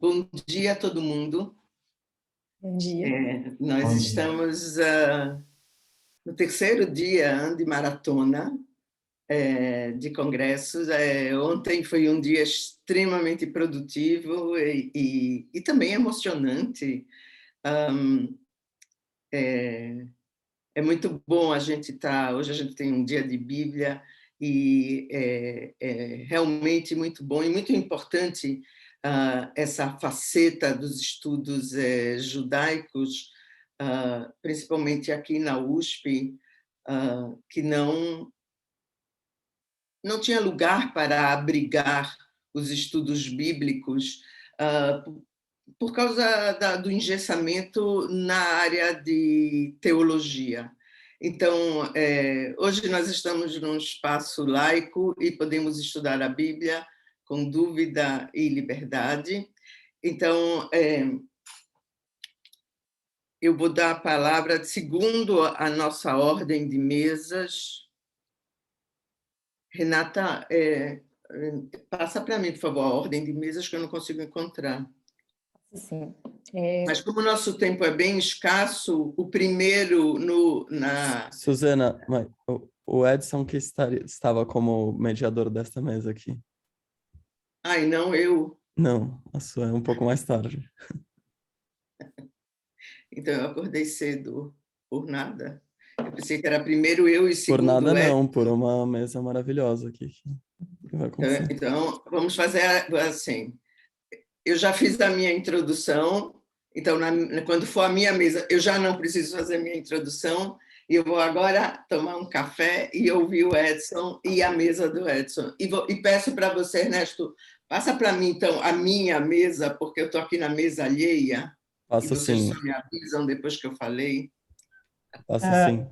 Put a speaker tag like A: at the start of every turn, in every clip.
A: Bom dia a todo mundo.
B: Bom dia.
A: Nós
C: Bom dia.
A: estamos no terceiro dia de maratona de congressos. Ontem foi um dia extremamente produtivo e também emocionante. É muito bom a gente estar... Hoje a gente tem um dia de Bíblia e é realmente muito bom e muito importante essa faceta dos estudos judaicos, principalmente aqui na USP, que não tinha lugar para abrigar os estudos bíblicos por causa do engessamento na área de teologia. Então, hoje nós estamos num espaço laico e podemos estudar a Bíblia com dúvida e liberdade. Então, eu vou dar a palavra, segundo a nossa ordem de mesas. Renata, passa para mim, por favor, a ordem de mesas que eu não consigo encontrar.
B: Sim.
A: Mas como o nosso tempo é bem escasso, o primeiro
C: Suzana, mas o Edson que estava como mediador desta mesa aqui.
A: Ai, não, eu.
C: Não, a sua é um pouco mais tarde.
A: Então eu acordei cedo por nada. Eu pensei que era primeiro eu e segundo
C: Por nada
A: Edson.
C: não, por uma mesa maravilhosa aqui que vai acontecer.
A: Então, vamos fazer assim. Eu já fiz a minha introdução, então quando for a minha mesa, eu já não preciso fazer a minha introdução, e eu vou agora tomar um café e ouvir o Edson e a mesa do Edson. E peço para você, Ernesto, passa para mim, então, a minha mesa, porque eu estou aqui na mesa alheia,
C: Passa
A: e vocês
C: sim.
A: só me avisam depois que eu falei.
C: Passa sim.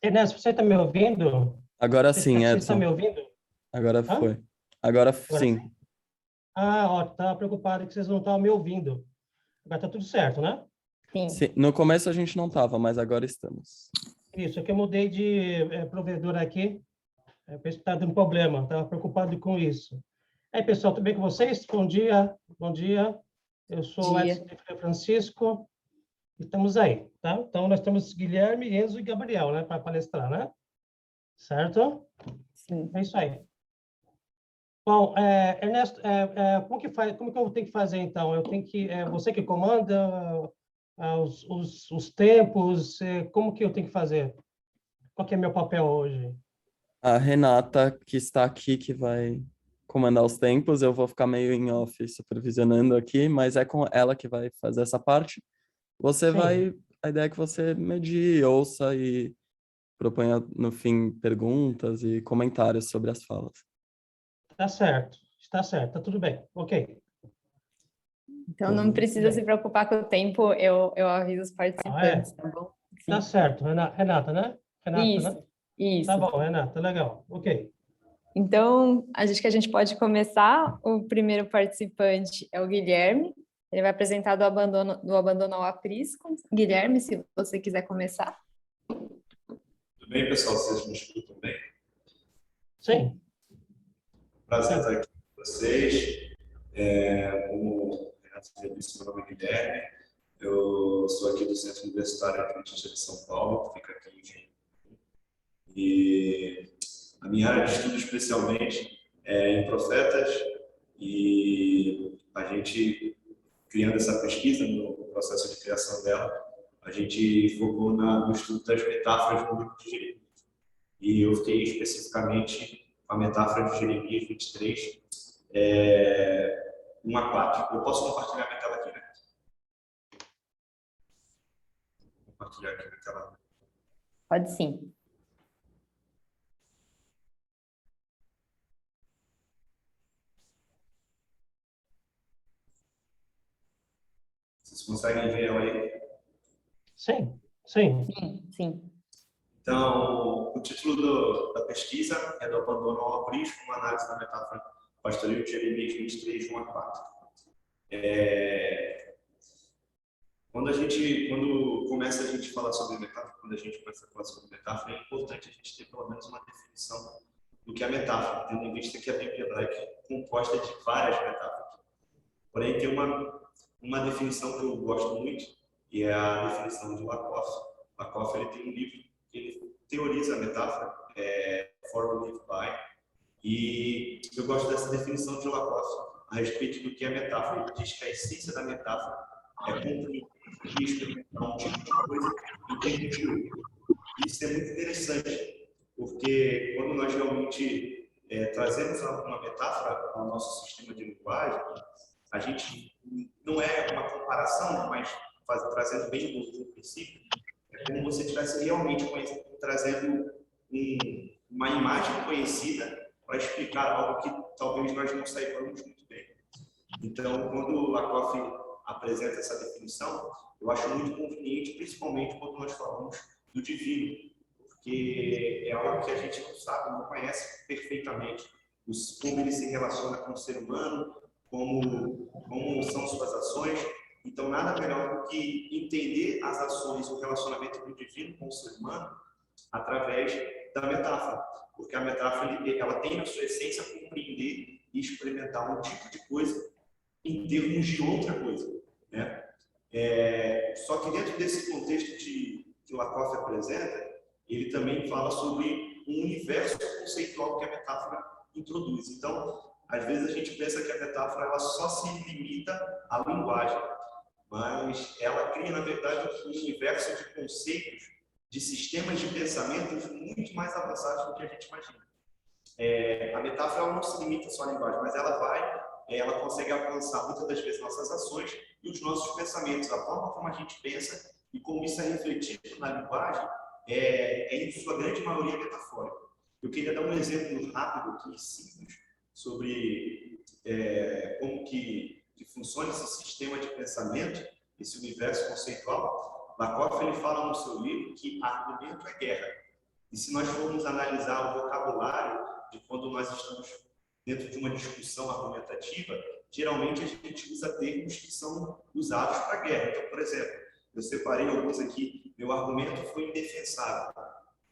D: Ernesto, você está me ouvindo?
C: Agora sim,
D: Você está
C: Edson.
D: me ouvindo?
C: Agora foi. Agora sim.
D: Ó, estava preocupado que vocês não estavam me ouvindo. Agora está tudo certo, né?
C: Sim. No começo a gente não estava, mas agora estamos.
D: Isso, é que eu mudei de provedor aqui. Por isso que está dando problema. Estava preocupado com isso. Aí, pessoal, tudo bem com vocês? Bom dia. Bom dia. Eu sou o Edson de Francisco. Estamos aí, tá? Então, nós temos Guilherme, Enzo e Gabriel, né? Para palestrar, né? Certo?
B: Sim.
D: É isso aí. Bom, Ernesto, como que faz? Como que eu tenho que fazer então? Eu tenho que você que comanda os tempos? Como que eu tenho que fazer? Qual que é meu papel hoje?
C: A Renata, que está aqui, que vai comandar os tempos, eu vou ficar meio em off supervisionando aqui, mas é com ela que vai fazer essa parte. Você vai... A ideia é que você medie, ouça e proponha, no fim, perguntas e comentários sobre as falas.
D: Tá certo, está certo, tá tudo bem, ok.
B: Então não precisa se preocupar com o tempo, eu aviso os participantes, tá bom? Sim.
D: Tá certo, Renata, né?
B: Isso,
D: né?
B: isso.
D: Tá bom, Renata, legal, ok.
B: Então, acho que a gente pode começar. O primeiro participante é o Guilherme. Ele vai apresentar do abandono ao aprisco. Guilherme, se você quiser começar.
E: Tudo bem, pessoal? Vocês me escutam bem?
D: Sim.
E: Prazer estar aqui com vocês. Como o Renato já disse, meu nome é Guilherme. Eu sou aqui do Centro Universitário Adventista de São Paulo, que fica aqui em Engenho. E a minha área de estudo, especialmente, é em profetas. E a gente, criando essa pesquisa, no processo de criação dela, a gente focou no estudo das metáforas no livro de Jeremias. E eu fiquei especificamente com a metáfora de Jeremias 23, 1 a 4. Eu posso compartilhar minha tela aqui, né? Vou compartilhar aqui minha tela.
B: Pode sim.
E: Vocês conseguem ver ela aí?
D: Sim.
B: Sim.
E: Então, o título da pesquisa é do abandono ao aprisco, uma análise da metáfora pastoril de Jeremias 23, 1 a 4. Quando começa a gente falar sobre metáfora, é importante a gente ter pelo menos uma definição do que é metáfora, tendo em vista que a Bíblia hebraica é composta de várias metáforas. Porém, tem uma definição que eu gosto muito, e é a definição de Lakoff. Lakoff, ele tem um livro que ele teoriza a metáfora, For Live By, e eu gosto dessa definição de Lakoff a respeito do que é metáfora. Ele diz que a essência da metáfora é compreender e experimentar um tipo de coisa em tempo de outro. Isso é muito interessante, porque quando nós realmente trazemos uma metáfora ao nosso sistema de linguagem, a gente não é uma comparação, mas trazendo bem do princípio, é como você estivesse realmente trazendo uma imagem conhecida para explicar algo que talvez nós não saibamos muito bem. Então, quando o Lakoff apresenta essa definição, eu acho muito conveniente, principalmente quando nós falamos do divino, porque é algo que a gente não sabe, não conhece perfeitamente, como ele se relaciona com o ser humano, como são suas ações. Então, nada melhor do que entender as ações e o relacionamento do divino com o ser humano através da metáfora, porque a metáfora ela tem na sua essência compreender e experimentar um tipo de coisa em termos de outra coisa, né? Só que dentro desse contexto que o Lakoff apresenta, ele também fala sobre um universo conceitual que a metáfora introduz. Então, às vezes a gente pensa que a metáfora ela só se limita à linguagem, mas ela cria, na verdade, um universo de conceitos, de sistemas de pensamentos muito mais avançados do que a gente imagina. A metáfora ela não se limita só à linguagem, mas ela consegue alcançar muitas das vezes nossas ações e os nossos pensamentos, a forma como a gente pensa e como isso é refletido na linguagem em sua grande maioria metafórica. Eu queria dar um exemplo rápido aqui, simples, sobre como que funciona esse sistema de pensamento, esse universo conceitual. Lakoff ele fala no seu livro que argumento é guerra. E se nós formos analisar o vocabulário de quando nós estamos dentro de uma discussão argumentativa, geralmente a gente usa termos que são usados para guerra. Então, por exemplo, eu separei alguns aqui. Meu argumento foi indefensável,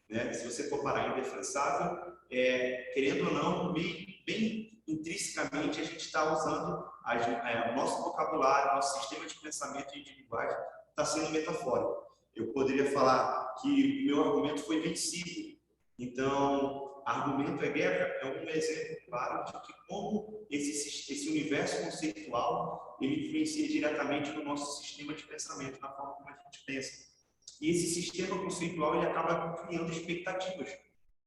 E: né? Se você for parar indefensável, querendo ou não, bem intrinsecamente a gente está usando o nosso vocabulário, nosso sistema de pensamento e de linguagem está sendo metafórico. Eu poderia falar que o meu argumento foi vencido. Então, argumento é guerra é um exemplo claro de que como esse universo conceitual ele influencia diretamente no nosso sistema de pensamento, na forma como a gente pensa. E esse sistema conceitual ele acaba criando expectativas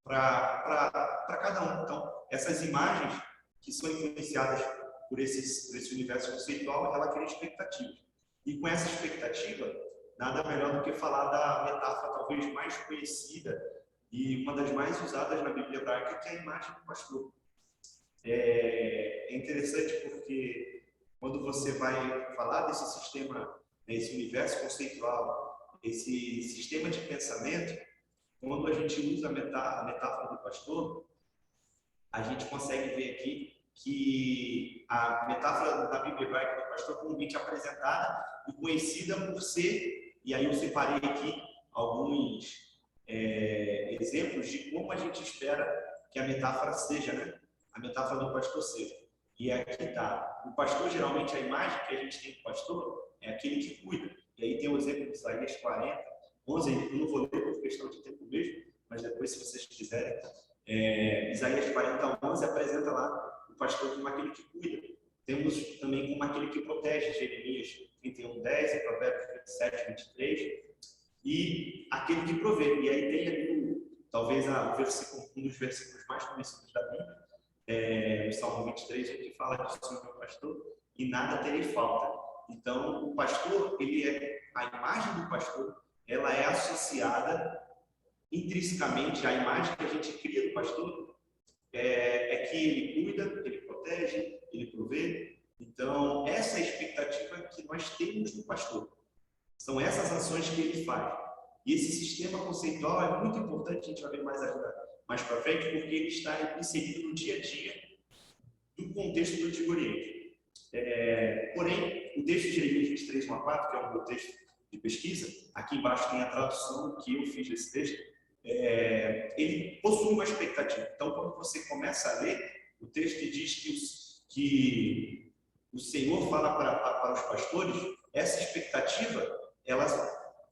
E: para cada um. Então, essas imagens que são influenciadas por esse universo conceitual, ela cria expectativas. E com essa expectativa, nada melhor do que falar da metáfora talvez mais conhecida e uma das mais usadas na Bíblia hebraica, que é a imagem do pastor. É interessante porque quando você vai falar desse sistema, esse universo conceitual, esse sistema de pensamento, quando a gente usa a metáfora do pastor, a gente consegue ver aqui que a metáfora da Bíblia hebraica do pastor comumente apresentada e conhecida por ser, e aí eu separei aqui alguns exemplos de como a gente espera que a metáfora seja, né? A metáfora do pastor seja. E aqui está. O pastor, geralmente, a imagem que a gente tem do pastor é aquele que cuida. E aí tem o exemplo de Isaías 40, 11, eu não vou ler por questão de tempo mesmo, mas depois, se vocês quiserem, Isaías 40, 11 apresenta lá o pastor como aquele que cuida. Temos também como aquele que protege, Jeremias 31, 10 e Provérbios 27, 23. E aquele que provê. E aí tem ali, talvez, um dos versículos mais conhecidos da Bíblia, o Salmo 23, que fala que o Senhor é o pastor e nada terei falta. Então, o pastor, a imagem do pastor, ela é associada intrinsecamente à imagem que a gente cria do pastor, é que ele cuida, ele protege, ele provê. Então, essa é a expectativa que nós temos do pastor. São essas ações que ele faz. E esse sistema conceitual é muito importante, a gente vai ver mais para frente, porque ele está inserido no dia a dia do contexto do Antigo Oriente. Porém, o texto de Jeremias 23, 1 a 4, que é o meu texto de pesquisa, aqui embaixo tem a tradução que eu fiz desse texto, ele possui uma expectativa. Então, quando você começa a ler, o texto diz que o Senhor fala para os pastores, essa expectativa, ela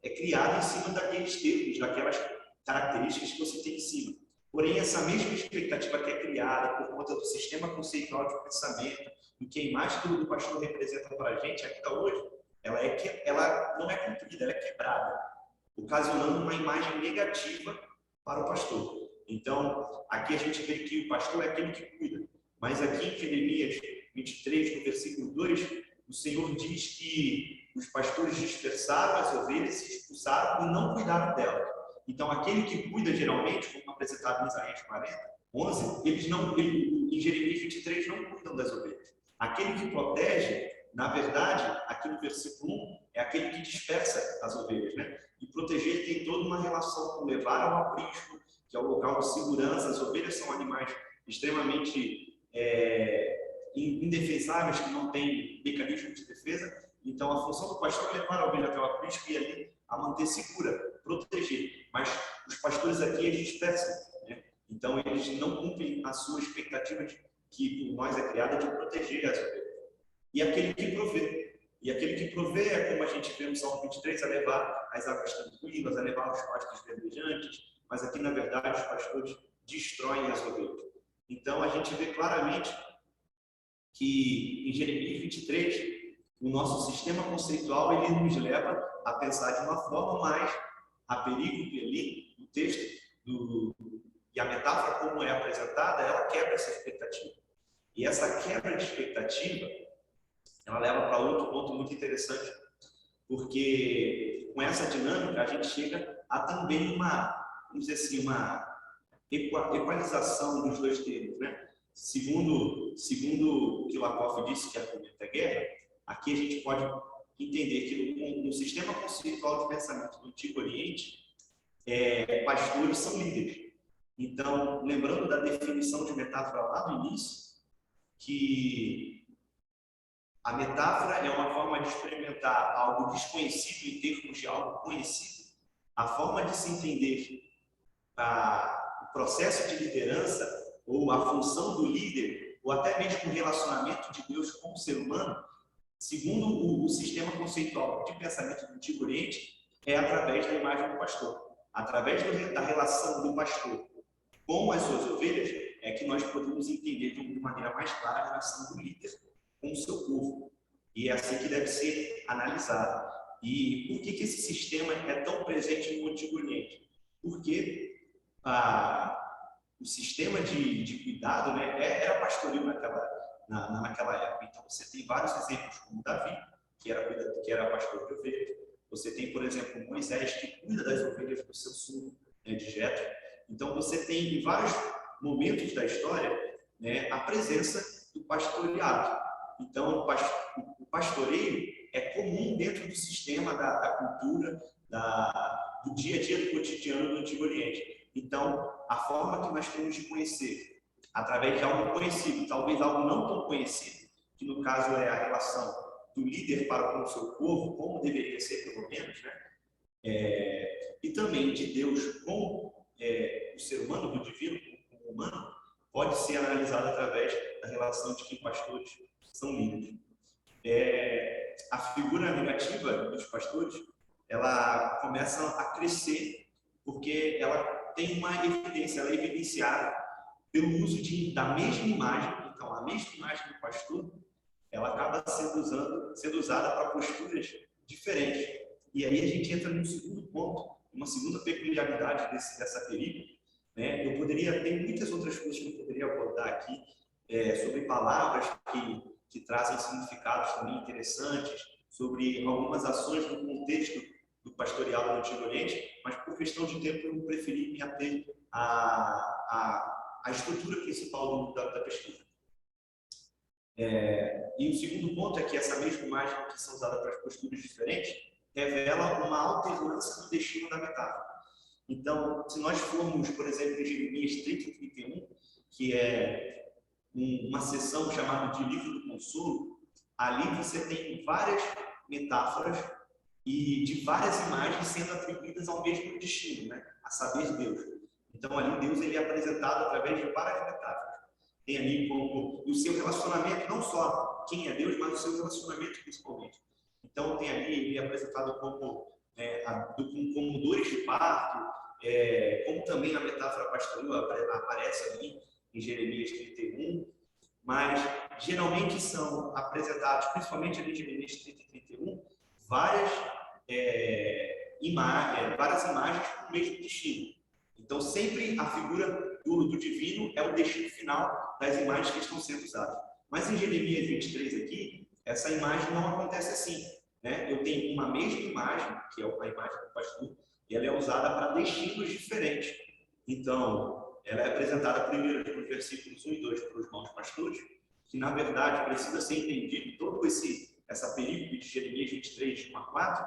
E: é criada em cima daqueles termos, daquelas características que você tem em cima. Porém, essa mesma expectativa que é criada por conta do sistema conceitual de pensamento, do que a imagem do pastor representa para a gente, aqui hoje, ela não é cumprida, ela é quebrada, ocasionando uma imagem negativa para o pastor. Então, aqui a gente vê que o pastor é aquele que cuida. Mas aqui em Jeremias 23, no versículo 2, o Senhor diz que os pastores dispersaram as ovelhas, se expulsaram e não cuidaram delas. Então, aquele que cuida geralmente, como apresentado em Isaías 11, em Jeremias 23 não cuidam das ovelhas. Aquele que protege, na verdade, aqui no versículo 1, é aquele que dispersa as ovelhas, né? E proteger tem toda uma relação com levar ao aprisco, que é o local de segurança. As ovelhas são animais extremamente indefensáveis, que não têm mecanismo de defesa. Então, a função do pastor é levar a ovelha até o aprisco e ali a manter segura, proteger. Mas os pastores aqui, eles dispersam, né? Então, eles não cumprem a sua expectativa que por nós é criada de proteger as ovelhas. E aquele que provê. E aquele que provê é, como a gente vê no Salmo 23, a levar as águas tranquilas, a levar os pastos verdejantes, mas aqui, na verdade, os pastores destroem as ovelhas. Então, a gente vê claramente que em Jeremias 23, o nosso sistema conceitual ele nos leva a pensar de uma forma mais a perigo que ali, o texto e a metáfora como é apresentada, ela quebra essa expectativa. E essa quebra de expectativa, ela leva para outro ponto muito interessante, porque com essa dinâmica a gente chega a também vamos dizer assim, uma equalização dos dois termos, né? Segundo o que Lakoff disse, que argumenta a guerra, aqui a gente pode entender que no sistema conceitual de pensamento do Antigo Oriente, pastores são líderes. Então, lembrando da definição de metáfora lá no início, que a metáfora é uma forma de experimentar algo desconhecido em termos de algo conhecido. A forma de se entender o processo de liderança ou a função do líder, ou até mesmo o relacionamento de Deus com o ser humano, segundo o sistema conceitual de pensamento do Antigo Oriente, é através da imagem do pastor. Através da relação do pastor com as suas ovelhas, é que nós podemos entender de maneira mais clara a relação do líder com o seu povo. E é assim que deve ser analisado. E por que esse sistema é tão presente no Antigo Oriente? Porque o sistema de cuidado, né, era pastoril naquela época. Então, você tem vários exemplos, como Davi, que era pastor de ovelhas. Você tem, por exemplo, Moisés, que cuida das ovelhas do seu sogro, né, de Jetro. Então, você tem em vários momentos da história, né, a presença do pastoreado. Então, o pastoreio é comum dentro do sistema da cultura, do dia a dia, do cotidiano do Antigo Oriente. Então, a forma que nós temos de conhecer, através de algo conhecido, talvez algo não tão conhecido, que no caso é a relação do líder para com o seu povo, como deveria ser pelo menos, né? E também de Deus com o ser humano, do divino com o humano, pode ser analisado através da relação de que pastores são líderes. A figura negativa dos pastores, ela começa a crescer porque ela tem uma evidência, ela é evidenciada pelo uso da mesma imagem. Então, a mesma imagem do pastor, ela acaba sendo usada para posturas diferentes. E aí a gente entra num segundo ponto, uma segunda peculiaridade dessa película, né? Eu poderia ter muitas outras coisas que eu poderia abordar aqui, sobre palavras que trazem significados também interessantes, sobre algumas ações no contexto do pastoreado no Antigo Oriente, mas por questão de tempo eu preferi me ater à estrutura principal da pesquisa. E o segundo ponto é que essa mesma imagem que são usadas para as posturas diferentes revela uma alternância do destino da metáfora. Então, se nós formos, por exemplo, em Jeremias 30 e 31, que é uma seção chamada de Livro do Consolo, ali você tem várias metáforas e de várias imagens sendo atribuídas ao mesmo destino, né? A saber, Deus. Então, ali Deus ele é apresentado através de várias metáforas. tem ali como o seu relacionamento, não só quem é Deus, mas o seu relacionamento principalmente. Então, tem ali ele apresentado como, como dores de parto, como também a metáfora pastoril aparece ali em Jeremias 31, mas geralmente são apresentados, principalmente ali em Jeremias 30 e 31, várias imagens com o mesmo destino. Então, sempre a figura do divino é o destino final das imagens que estão sendo usadas. Mas em Jeremias 23 aqui, essa imagem não acontece assim, né? Eu tenho uma mesma imagem, que é a imagem do pastor, e ela é usada para destinos diferentes. Então, ela é apresentada primeiro nos versículos 1 e 2 para os maus pastores, que na verdade precisa ser entendido, toda essa perícope de Jeremias 23, de 1 a 4,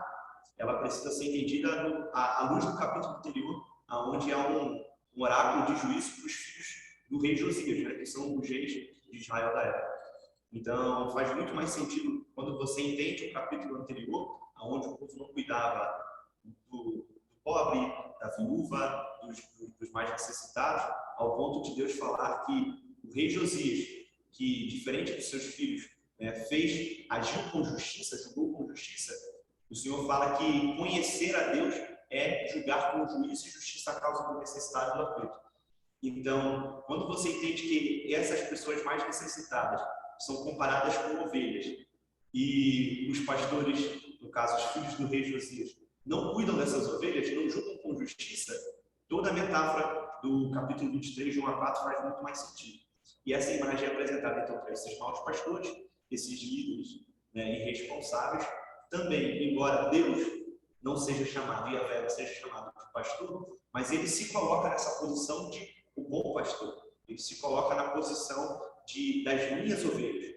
E: ela precisa ser entendida à luz do capítulo anterior, onde há um oráculo de juízo para os filhos do rei Josias, né, que são os reis de Israel da época. Então, faz muito mais sentido quando você entende o capítulo anterior, onde o povo não cuidava do pobre, da viúva, dos mais necessitados, ao ponto de Deus falar que o rei Josias, que diferente dos seus filhos, agiu com justiça, julgou com justiça, o Senhor fala que conhecer a Deus é julgar com juízo e justiça a causa do necessitado e do aflito. Então, quando você entende que essas pessoas mais necessitadas são comparadas com ovelhas e os pastores, no caso os filhos do rei Josias, não cuidam dessas ovelhas, não julgam com justiça, toda a metáfora do capítulo 23, de 1 a 4, faz muito mais sentido. E essa imagem é apresentada então para esses maus pastores, esses líderes, irresponsáveis, também, embora Deus não seja chamado, Yahvé não seja chamado de pastor, mas ele se coloca nessa posição de o bom pastor. Ele se coloca na posição das minhas ovelhas.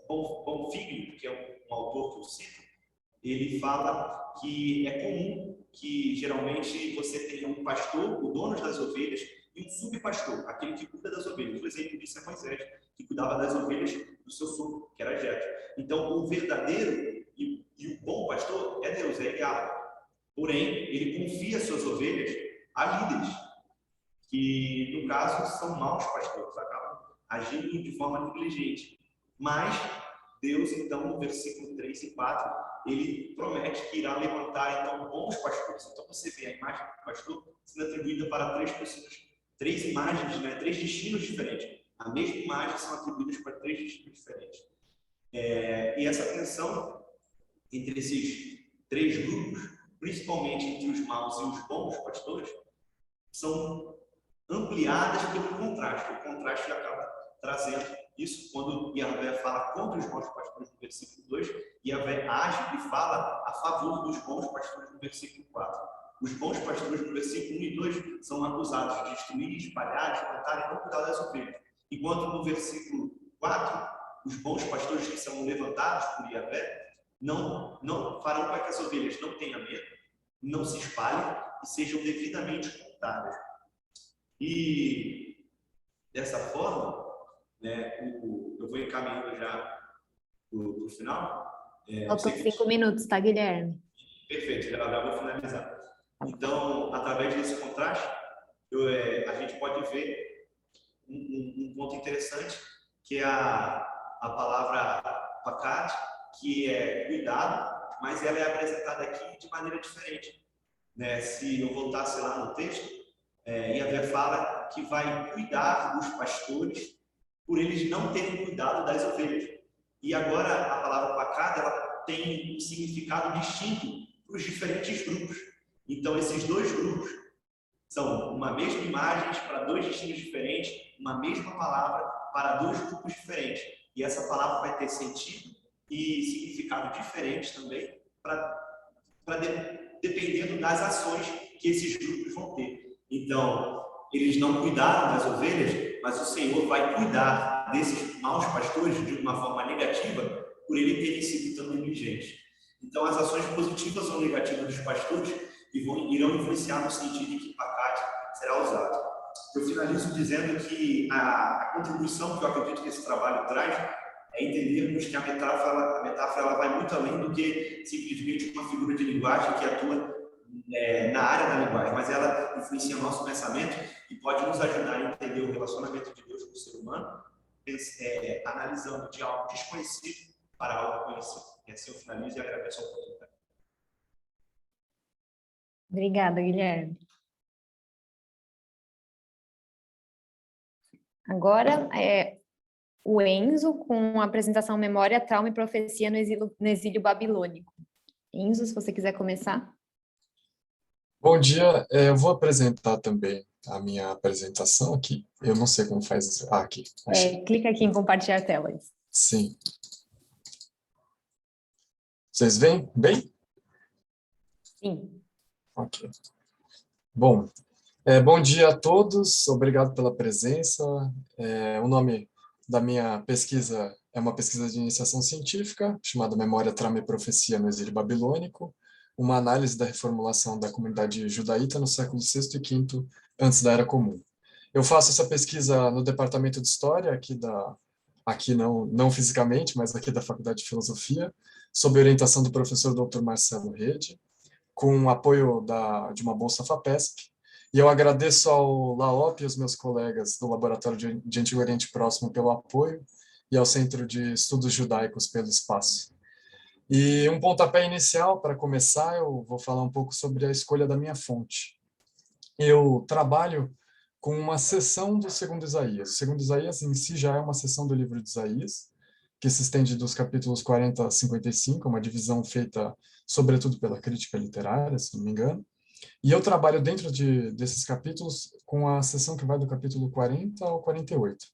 E: Bonfigli, que é um autor que eu cito, ele fala que é comum que geralmente você tenha um pastor, o dono das ovelhas, e um subpastor, aquele que cuida das ovelhas. O exemplo disso é Moisés, que cuidava das ovelhas do seu sogro, que era Jetro. Então, o verdadeiro e o bom pastor é Deus, é Yahvé. Porém, ele confia suas ovelhas a líderes, que, no caso, são maus pastores, acabam agindo de forma negligente. Mas Deus, então, no versículo 3 e 4, ele promete que irá levantar, então, bons pastores. Então, você vê a imagem do pastor sendo atribuída para três pessoas, três imagens, três destinos diferentes. A mesma imagem são atribuídas para três destinos diferentes. E essa tensão entre esses três grupos, principalmente entre os maus e os bons pastores, são ampliadas pelo contraste. O contraste acaba trazendo isso quando Yahvé fala contra os maus pastores no versículo 2, Yahvé age e fala a favor dos bons pastores no versículo 4. Os bons pastores no versículo 1 e 2 são acusados de destruir, espalhar, espantar e não cuidar das ovelhas. Enquanto no versículo 4, os bons pastores que são levantados por Yahvé não farão para que as ovelhas não tenham medo, não se espalhem e sejam devidamente contadas. E dessa forma, eu vou encaminhando já para o final.
B: Faltam 5 minutos, tá, Guilherme?
E: Perfeito, já vou finalizar. Então, através desse contraste, a gente pode ver um ponto interessante, que é a palavra pakat, que é cuidado, mas ela é apresentada aqui de maneira diferente. Se eu voltasse lá no texto, Yahvé fala que vai cuidar dos pastores por eles não terem cuidado das ovelhas. E agora a palavra pakat, ela tem um significado distinto para os diferentes grupos. Então, esses dois grupos são uma mesma imagem para dois destinos diferentes, uma mesma palavra para dois grupos diferentes. E essa palavra vai ter sentido e significado diferentes também, dependendo das ações que esses grupos vão ter. Então, eles não cuidaram das ovelhas, mas o Senhor vai cuidar desses maus pastores de uma forma negativa por ele terem sido tão negligentes. Então, as ações positivas ou negativas dos pastores irão influenciar no sentido em que pakat será usado. Eu finalizo dizendo que a contribuição que eu acredito que esse trabalho traz é entendermos que a metáfora ela vai muito além do que simplesmente uma figura de linguagem que atua na área da linguagem, mas ela influencia o nosso pensamento e pode nos ajudar a entender o relacionamento de Deus com o ser humano, analisando de algo desconhecido para algo conhecido. E assim eu finalizo e agradeço a oportunidade.
B: Obrigada, Guilherme. Agora é o Enzo com a apresentação Memória, Trauma e Profecia no Exílio Babilônico. Enzo, se você quiser começar.
F: Bom dia, eu vou apresentar também a minha apresentação aqui. Eu não sei como faz isso. Ah, aqui, achei.
B: Clica aqui em compartilhar telas.
F: Sim. Vocês veem bem?
B: Sim.
F: Ok. Bom, bom dia a todos, obrigado pela presença. O nome da minha pesquisa é uma pesquisa de iniciação científica, chamada Memória, Trauma e Profecia no Exílio Babilônico, uma análise da reformulação da comunidade judaíta no século VI e V, antes da Era Comum. Eu faço essa pesquisa no Departamento de História, aqui não fisicamente, mas aqui da Faculdade de Filosofia, sob orientação do professor Dr. Marcelo Rede, com o apoio de uma bolsa FAPESP, e eu agradeço ao LAOP e aos meus colegas do Laboratório de Antigo Oriente Próximo pelo apoio, e ao Centro de Estudos Judaicos pelo espaço. E um pontapé inicial, para começar, eu vou falar um pouco sobre a escolha da minha fonte. Eu trabalho com uma seção do Segundo Isaías. O Segundo Isaías em si já é uma seção do livro de Isaías, que se estende dos capítulos 40 a 55, uma divisão feita sobretudo pela crítica literária, se não me engano. E eu trabalho dentro desses capítulos com a seção que vai do capítulo 40 ao 48.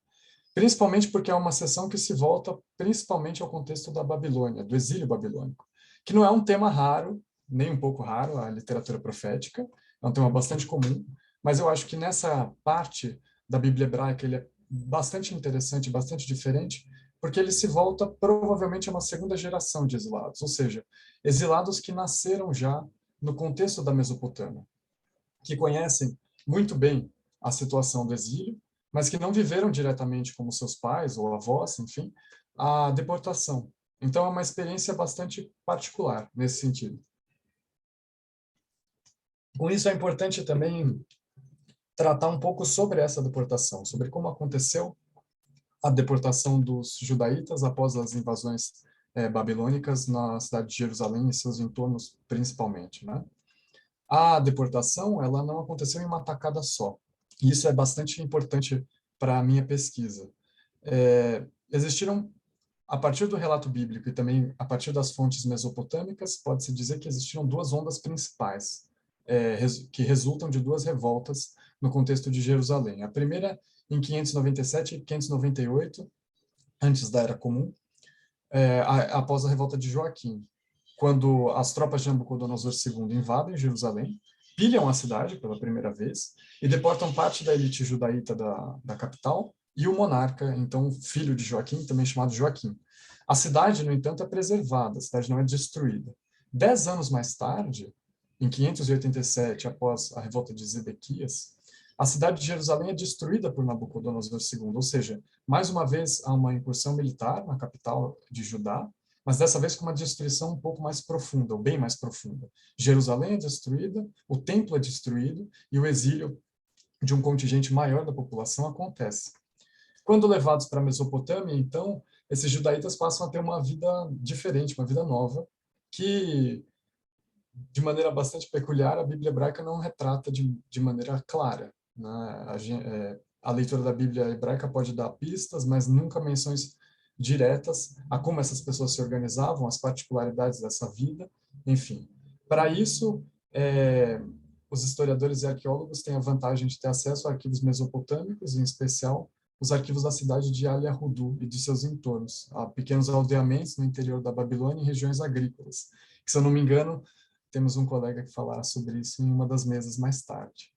F: Principalmente porque é uma seção que se volta principalmente ao contexto da Babilônia, do exílio babilônico, que não é um tema raro, nem um pouco raro, a literatura profética, é um tema bastante comum, mas eu acho que nessa parte da Bíblia hebraica ele é bastante interessante, bastante diferente, porque ele se volta provavelmente a uma segunda geração de exilados, ou seja, exilados que nasceram já no contexto da Mesopotâmia, que conhecem muito bem a situação do exílio, mas que não viveram diretamente como seus pais ou avós, enfim, a deportação. Então é uma experiência bastante particular nesse sentido. Com isso é importante também tratar um pouco sobre essa deportação, sobre como aconteceu a deportação dos judaítas após as invasões babilônicas na cidade de Jerusalém e seus entornos principalmente, né? A deportação, ela não aconteceu em uma tacada só. E isso é bastante importante para a minha pesquisa. Existiram, a partir do relato bíblico e também a partir das fontes mesopotâmicas, pode-se dizer que existiram duas ondas principais, que resultam de duas revoltas no contexto de Jerusalém. A primeira em 597 e 598, antes da Era Comum, após a revolta de Joaquim, quando as tropas de Nabucodonosor II invadem Jerusalém, pilham a cidade pela primeira vez e deportam parte da elite judaíta da capital e o monarca, então filho de Joaquim, também chamado Joaquim. A cidade, no entanto, é preservada, a cidade não é destruída. 10 anos mais tarde, em 587, após a revolta de Zedequias, a cidade de Jerusalém é destruída por Nabucodonosor II, ou seja, mais uma vez há uma incursão militar na capital de Judá, mas dessa vez com uma destruição um pouco mais profunda, ou bem mais profunda. Jerusalém é destruída, o templo é destruído e o exílio de um contingente maior da população acontece. Quando levados para a Mesopotâmia, então, esses judaítas passam a ter uma vida diferente, uma vida nova, que, de maneira bastante peculiar, a Bíblia hebraica não retrata de maneira clara, né? A leitura da Bíblia hebraica pode dar pistas, mas nunca menções diretas a como essas pessoas se organizavam, as particularidades dessa vida, enfim. Para isso, os historiadores e arqueólogos têm a vantagem de ter acesso a arquivos mesopotâmicos, em especial os arquivos da cidade de Al-Yahudu e de seus entornos, a pequenos aldeamentos no interior da Babilônia e regiões agrícolas, que, se eu não me engano, temos um colega que falará sobre isso em uma das mesas mais tarde.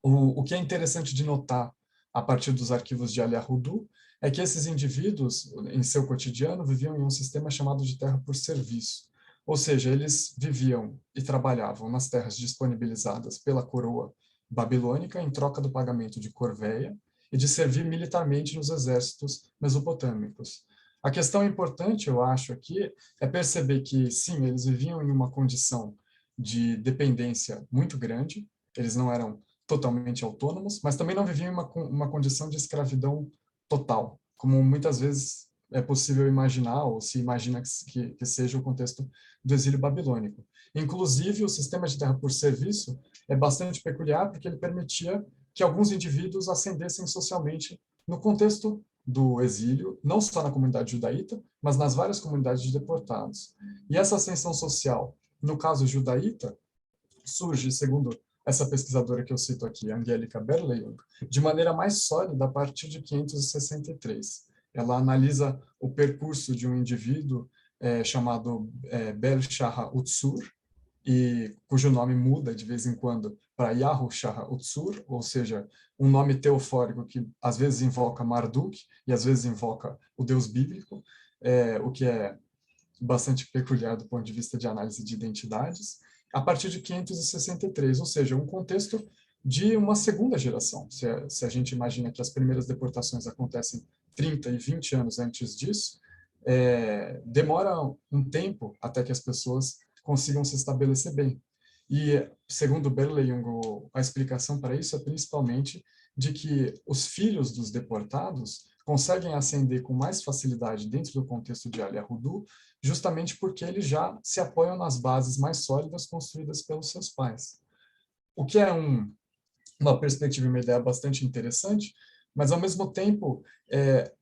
F: O que é interessante de notar a partir dos arquivos de Al-Yahudu é que esses indivíduos, em seu cotidiano, viviam em um sistema chamado de terra por serviço. Ou seja, eles viviam e trabalhavam nas terras disponibilizadas pela coroa babilônica em troca do pagamento de corveia e de servir militarmente nos exércitos mesopotâmicos. A questão importante, eu acho, aqui é perceber que, sim, eles viviam em uma condição de dependência muito grande, eles não eram totalmente autônomos, mas também não viviam uma condição de escravidão total, como muitas vezes é possível imaginar, ou se imagina que seja o contexto do exílio babilônico. Inclusive, o sistema de terra por serviço é bastante peculiar, porque ele permitia que alguns indivíduos ascendessem socialmente no contexto do exílio, não só na comunidade judaíta, mas nas várias comunidades de deportados. E essa ascensão social, no caso judaíta, surge, segundo essa pesquisadora que eu cito aqui, Angélica Berlejung, de maneira mais sólida a partir de 563. Ela analisa o percurso de um indivíduo chamado Bel-Shahar Utsur, e cujo nome muda de vez em quando para Yahu-Shahar Utsur, ou seja, um nome teofórico que às vezes invoca Marduk e às vezes invoca o Deus bíblico, o que é bastante peculiar do ponto de vista de análise de identidades, a partir de 563, ou seja, um contexto de uma segunda geração. Se a gente imagina que as primeiras deportações acontecem 30 e 20 anos antes disso, demora um tempo até que as pessoas consigam se estabelecer bem. E, segundo Berlejung, a explicação para isso é principalmente de que os filhos dos deportados conseguem ascender com mais facilidade dentro do contexto de Al-Yahudu, justamente porque eles já se apoiam nas bases mais sólidas construídas pelos seus pais. O que é uma perspectiva e uma ideia bastante interessante, mas, ao mesmo tempo,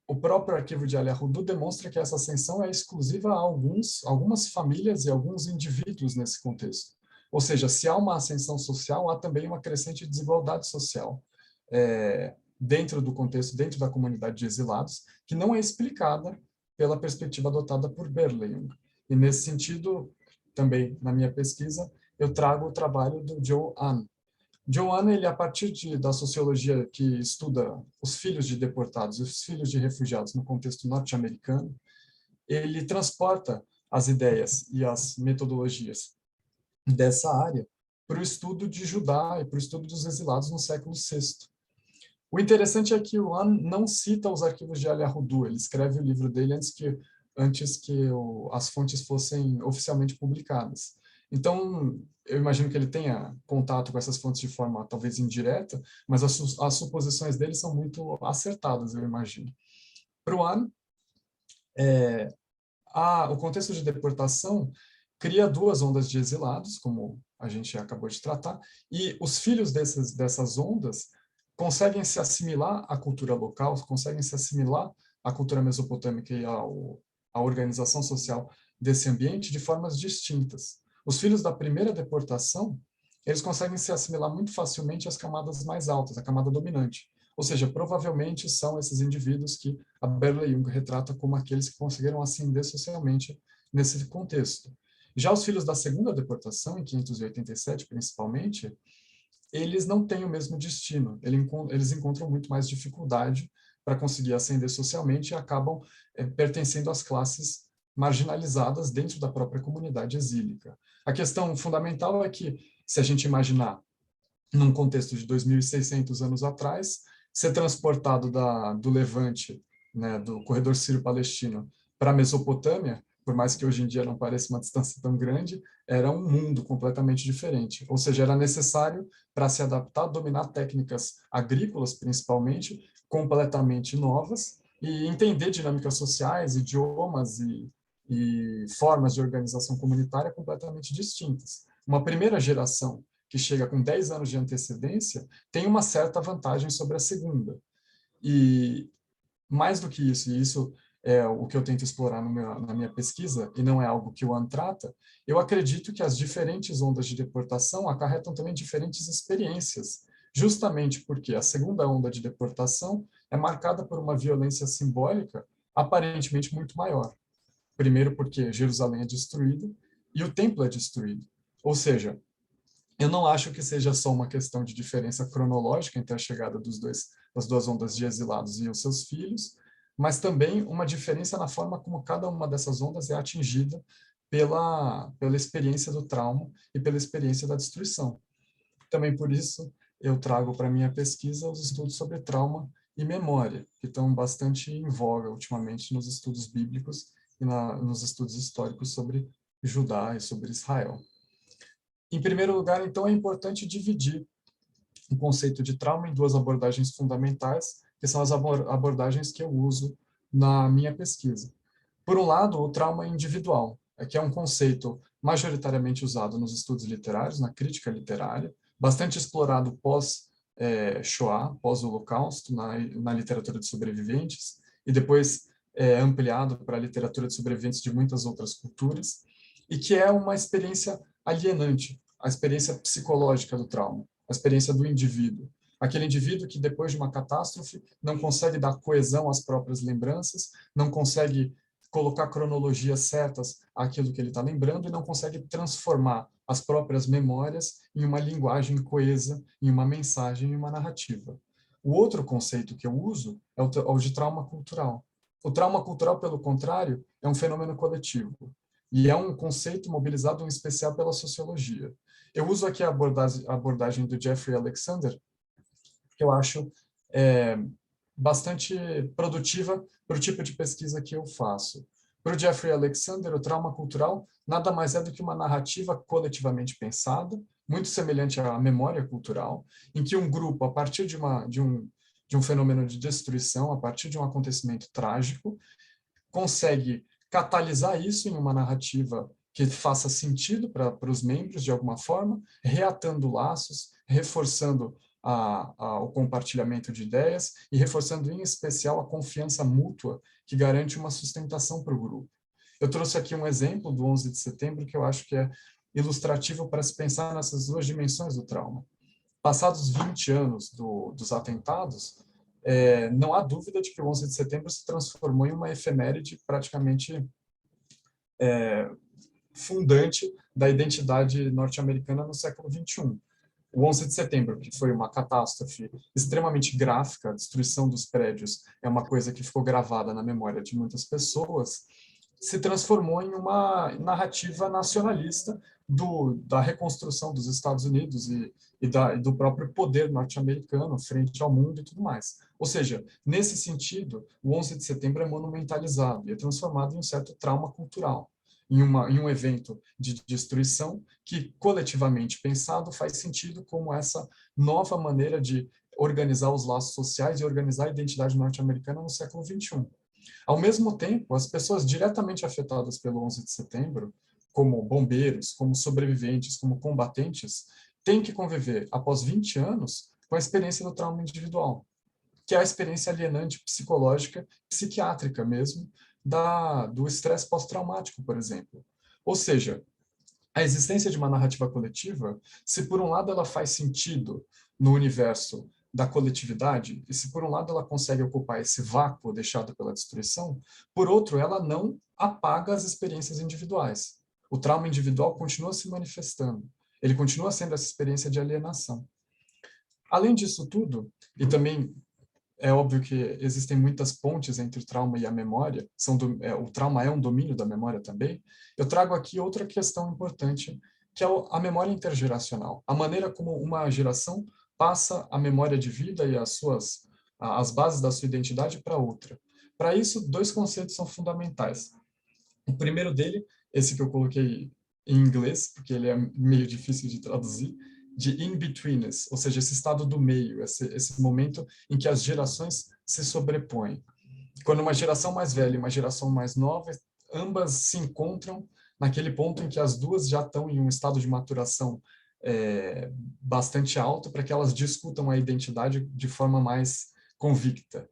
F: o próprio arquivo de Al-Yahudu demonstra que essa ascensão é exclusiva a algumas famílias e alguns indivíduos nesse contexto. Ou seja, se há uma ascensão social, há também uma crescente desigualdade social dentro do contexto, dentro da comunidade de exilados, que não é explicada pela perspectiva adotada por Berlejung. E, nesse sentido, também, na minha pesquisa, eu trago o trabalho do Joe Ahn. Joe Ahn, ele, a partir da sociologia que estuda os filhos de deportados e os filhos de refugiados no contexto norte-americano, ele transporta as ideias e as metodologias dessa área para o estudo de Judá e para o estudo dos exilados no século VI. O interessante é que o Ahn não cita os arquivos de Al-Yahudu, ele escreve o livro dele antes que as fontes fossem oficialmente publicadas. Então, eu imagino que ele tenha contato com essas fontes de forma talvez indireta, mas as suposições dele são muito acertadas, eu imagino. Para o Ahn, o contexto de deportação cria duas ondas de exilados, como a gente acabou de tratar, e os filhos dessas ondas conseguem se assimilar à cultura local, conseguem se assimilar à cultura mesopotâmica e à organização social desse ambiente de formas distintas. Os filhos da primeira deportação, eles conseguem se assimilar muito facilmente às camadas mais altas, à camada dominante. Ou seja, provavelmente são esses indivíduos que a Berlejung retrata como aqueles que conseguiram ascender socialmente nesse contexto. Já os filhos da segunda deportação, em 587 principalmente, eles não têm o mesmo destino, eles encontram muito mais dificuldade para conseguir ascender socialmente e acabam pertencendo às classes marginalizadas dentro da própria comunidade exílica. A questão fundamental é que, se a gente imaginar, num contexto de 2.600 anos atrás, ser transportado do Levante, né, do corredor sírio-palestino, para a Mesopotâmia, por mais que hoje em dia não pareça uma distância tão grande, era um mundo completamente diferente. Ou seja, era necessário, para se adaptar, dominar técnicas agrícolas, principalmente, completamente novas, e entender dinâmicas sociais, idiomas e formas de organização comunitária completamente distintas. Uma primeira geração, que chega com 10 anos de antecedência, tem uma certa vantagem sobre a segunda. E, mais do que isso, e isso é o que eu tento explorar na minha pesquisa, e não é algo que o Ahn trata, eu acredito que as diferentes ondas de deportação acarretam também diferentes experiências, justamente porque a segunda onda de deportação é marcada por uma violência simbólica aparentemente muito maior. Primeiro porque Jerusalém é destruída e o templo é destruído. Ou seja, eu não acho que seja só uma questão de diferença cronológica entre a chegada das duas ondas de exilados e os seus filhos, mas também uma diferença na forma como cada uma dessas ondas é atingida pela experiência do trauma e pela experiência da destruição. Também por isso eu trago para minha pesquisa os estudos sobre trauma e memória, que estão bastante em voga ultimamente nos estudos bíblicos e nos estudos históricos sobre Judá e sobre Israel. Em primeiro lugar, então, é importante dividir o conceito de trauma em duas abordagens fundamentais, que são as abordagens que eu uso na minha pesquisa. Por um lado, o trauma individual, que é um conceito majoritariamente usado nos estudos literários, na crítica literária, bastante explorado pós-Shoah, pós-Holocausto, na literatura de sobreviventes, e depois ampliado para a literatura de sobreviventes de muitas outras culturas, e que é uma experiência alienante, a experiência psicológica do trauma, a experiência do indivíduo. Aquele indivíduo que, depois de uma catástrofe, não consegue dar coesão às próprias lembranças, não consegue colocar cronologias certas àquilo que ele está lembrando e não consegue transformar as próprias memórias em uma linguagem coesa, em uma mensagem, em uma narrativa. O outro conceito que eu uso é o de trauma cultural. O trauma cultural, pelo contrário, é um fenômeno coletivo e é um conceito mobilizado em especial pela sociologia. Eu uso aqui a abordagem do Jeffrey Alexander, que eu acho bastante produtiva para o tipo de pesquisa que eu faço. Para o Jeffrey Alexander, o trauma cultural nada mais é do que uma narrativa coletivamente pensada, muito semelhante à memória cultural, em que um grupo, a partir de um fenômeno de destruição, a partir de um acontecimento trágico, consegue catalisar isso em uma narrativa que faça sentido para os membros de alguma forma, reatando laços, reforçando o compartilhamento de ideias e reforçando em especial a confiança mútua que garante uma sustentação para o grupo. Eu trouxe aqui um exemplo do 11 de setembro que eu acho que é ilustrativo para se pensar nessas duas dimensões do trauma. Passados 20 anos dos atentados, não há dúvida de que o 11 de setembro se transformou em uma efeméride praticamente fundante da identidade norte-americana no século XXI. O 11 de setembro, que foi uma catástrofe extremamente gráfica, a destruição dos prédios é uma coisa que ficou gravada na memória de muitas pessoas, se transformou em uma narrativa nacionalista da reconstrução dos Estados Unidos e do próprio poder norte-americano frente ao mundo e tudo mais. Ou seja, nesse sentido, o 11 de setembro é monumentalizado e é transformado em um certo trauma cultural, em um evento de destruição que, coletivamente pensado, faz sentido como essa nova maneira de organizar os laços sociais e organizar a identidade norte-americana no século XXI. Ao mesmo tempo, as pessoas diretamente afetadas pelo 11 de setembro, como bombeiros, como sobreviventes, como combatentes, têm que conviver, após 20 anos, com a experiência do trauma individual, que é a experiência alienante psicológica, psiquiátrica mesmo, do estresse pós-traumático, por exemplo. Ou seja, a existência de uma narrativa coletiva, se por um lado ela faz sentido no universo da coletividade, e se por um lado ela consegue ocupar esse vácuo deixado pela destruição, por outro, ela não apaga as experiências individuais. O trauma individual continua se manifestando, ele continua sendo essa experiência de alienação. Além disso tudo, e também é óbvio que existem muitas pontes entre o trauma e a memória, o trauma é um domínio da memória também. Eu trago aqui outra questão importante, que é a memória intergeracional. A maneira como uma geração passa a memória de vida e as bases da sua identidade para outra. Para isso, dois conceitos são fundamentais. O primeiro dele, esse que eu coloquei em inglês, porque ele é meio difícil de traduzir, de in-betweenness, ou seja, esse estado do meio, esse momento em que as gerações se sobrepõem. Quando uma geração mais velha e uma geração mais nova, ambas se encontram naquele ponto em que as duas já estão em um estado de maturação bastante alto para que elas discutam a identidade de forma mais convicta.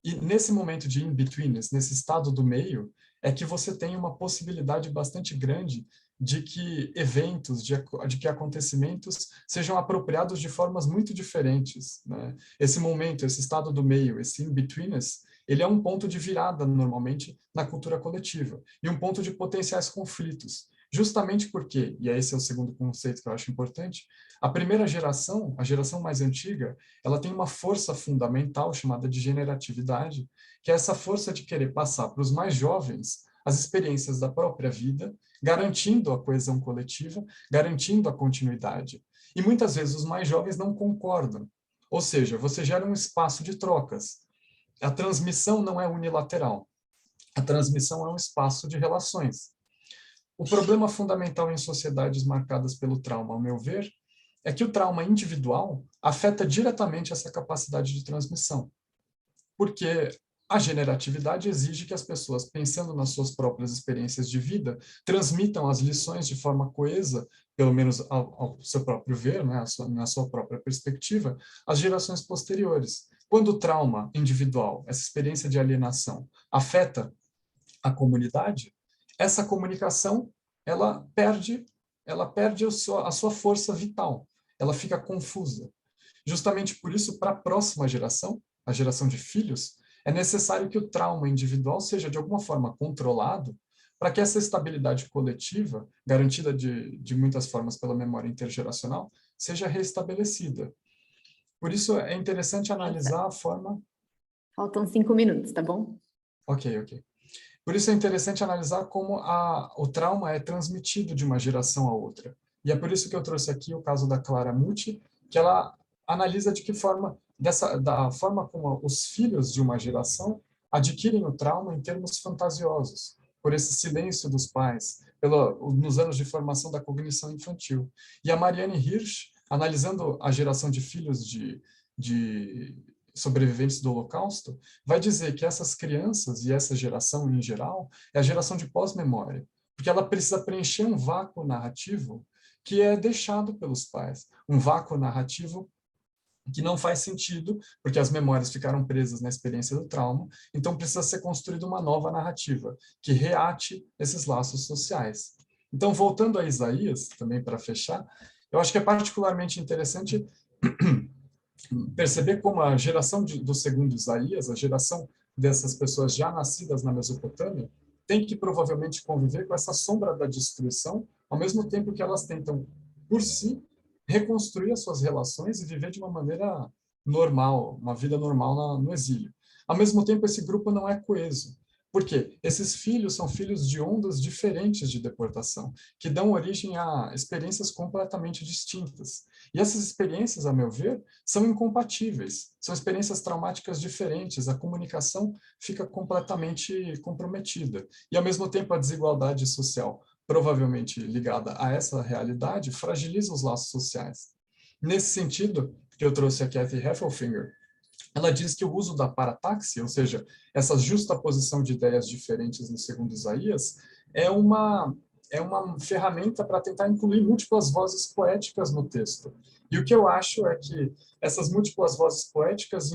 F: E nesse momento de in-betweenness, nesse estado do meio, é que você tem uma possibilidade bastante grande de que eventos, de que acontecimentos sejam apropriados de formas muito diferentes, né? Esse momento, esse estado do meio, esse in-betweenness, ele é um ponto de virada, normalmente, na cultura coletiva, e um ponto de potenciais conflitos. Justamente porque, e esse é o segundo conceito que eu acho importante, a primeira geração, a geração mais antiga, ela tem uma força fundamental chamada de generatividade, que é essa força de querer passar para os mais jovens as experiências da própria vida, garantindo a coesão coletiva, garantindo a continuidade. E muitas vezes os mais jovens não concordam. Ou seja, você gera um espaço de trocas. A transmissão não é unilateral. A transmissão é um espaço de relações. O problema fundamental em sociedades marcadas pelo trauma, ao meu ver, é que o trauma individual afeta diretamente essa capacidade de transmissão, porque a generatividade exige que as pessoas, pensando nas suas próprias experiências de vida, transmitam as lições de forma coesa, pelo menos ao seu próprio ver, né, na sua própria perspectiva, às gerações posteriores. Quando o trauma individual, essa experiência de alienação, afeta a comunidade, essa comunicação ela perde a sua força vital, ela fica confusa. Justamente por isso, para a próxima geração, a geração de filhos, é necessário que o trauma individual seja de alguma forma controlado para que essa estabilidade coletiva, garantida de muitas formas pela memória intergeracional, seja restabelecida. Por isso é interessante analisar a forma...
B: Faltam 5 minutos, tá bom?
F: Ok. Por isso é interessante analisar como o trauma é transmitido de uma geração a outra. E é por isso que eu trouxe aqui o caso da Clara Muti, que ela analisa de que forma, da forma como os filhos de uma geração adquirem o trauma em termos fantasiosos, por esse silêncio dos pais, nos anos de formação da cognição infantil. E a Marianne Hirsch, analisando a geração de filhos de sobreviventes do Holocausto, vai dizer que essas crianças e essa geração em geral é a geração de pós-memória, porque ela precisa preencher um vácuo narrativo que é deixado pelos pais, um vácuo narrativo que não faz sentido, porque as memórias ficaram presas na experiência do trauma, então precisa ser construída uma nova narrativa, que reate esses laços sociais. Então, voltando a Isaías, também para fechar, eu acho que é particularmente interessante perceber como a geração do segundo Isaías, a geração dessas pessoas já nascidas na Mesopotâmia, tem que provavelmente conviver com essa sombra da destruição, ao mesmo tempo que elas tentam, por si, reconstruir as suas relações e viver de uma maneira normal, uma vida normal no exílio. Ao mesmo tempo, esse grupo não é coeso. Por quê? Esses filhos são filhos de ondas diferentes de deportação, que dão origem a experiências completamente distintas. E essas experiências, a meu ver, são incompatíveis, são experiências traumáticas diferentes, a comunicação fica completamente comprometida. E, ao mesmo tempo, a desigualdade social, provavelmente ligada a essa realidade, fragiliza os laços sociais. Nesse sentido, que eu trouxe a Kathy Heffelfinger, ela diz que o uso da parataxia, ou seja, essa justaposição de ideias diferentes no segundo Isaías, é uma ferramenta para tentar incluir múltiplas vozes poéticas no texto. E o que eu acho é que essas múltiplas vozes poéticas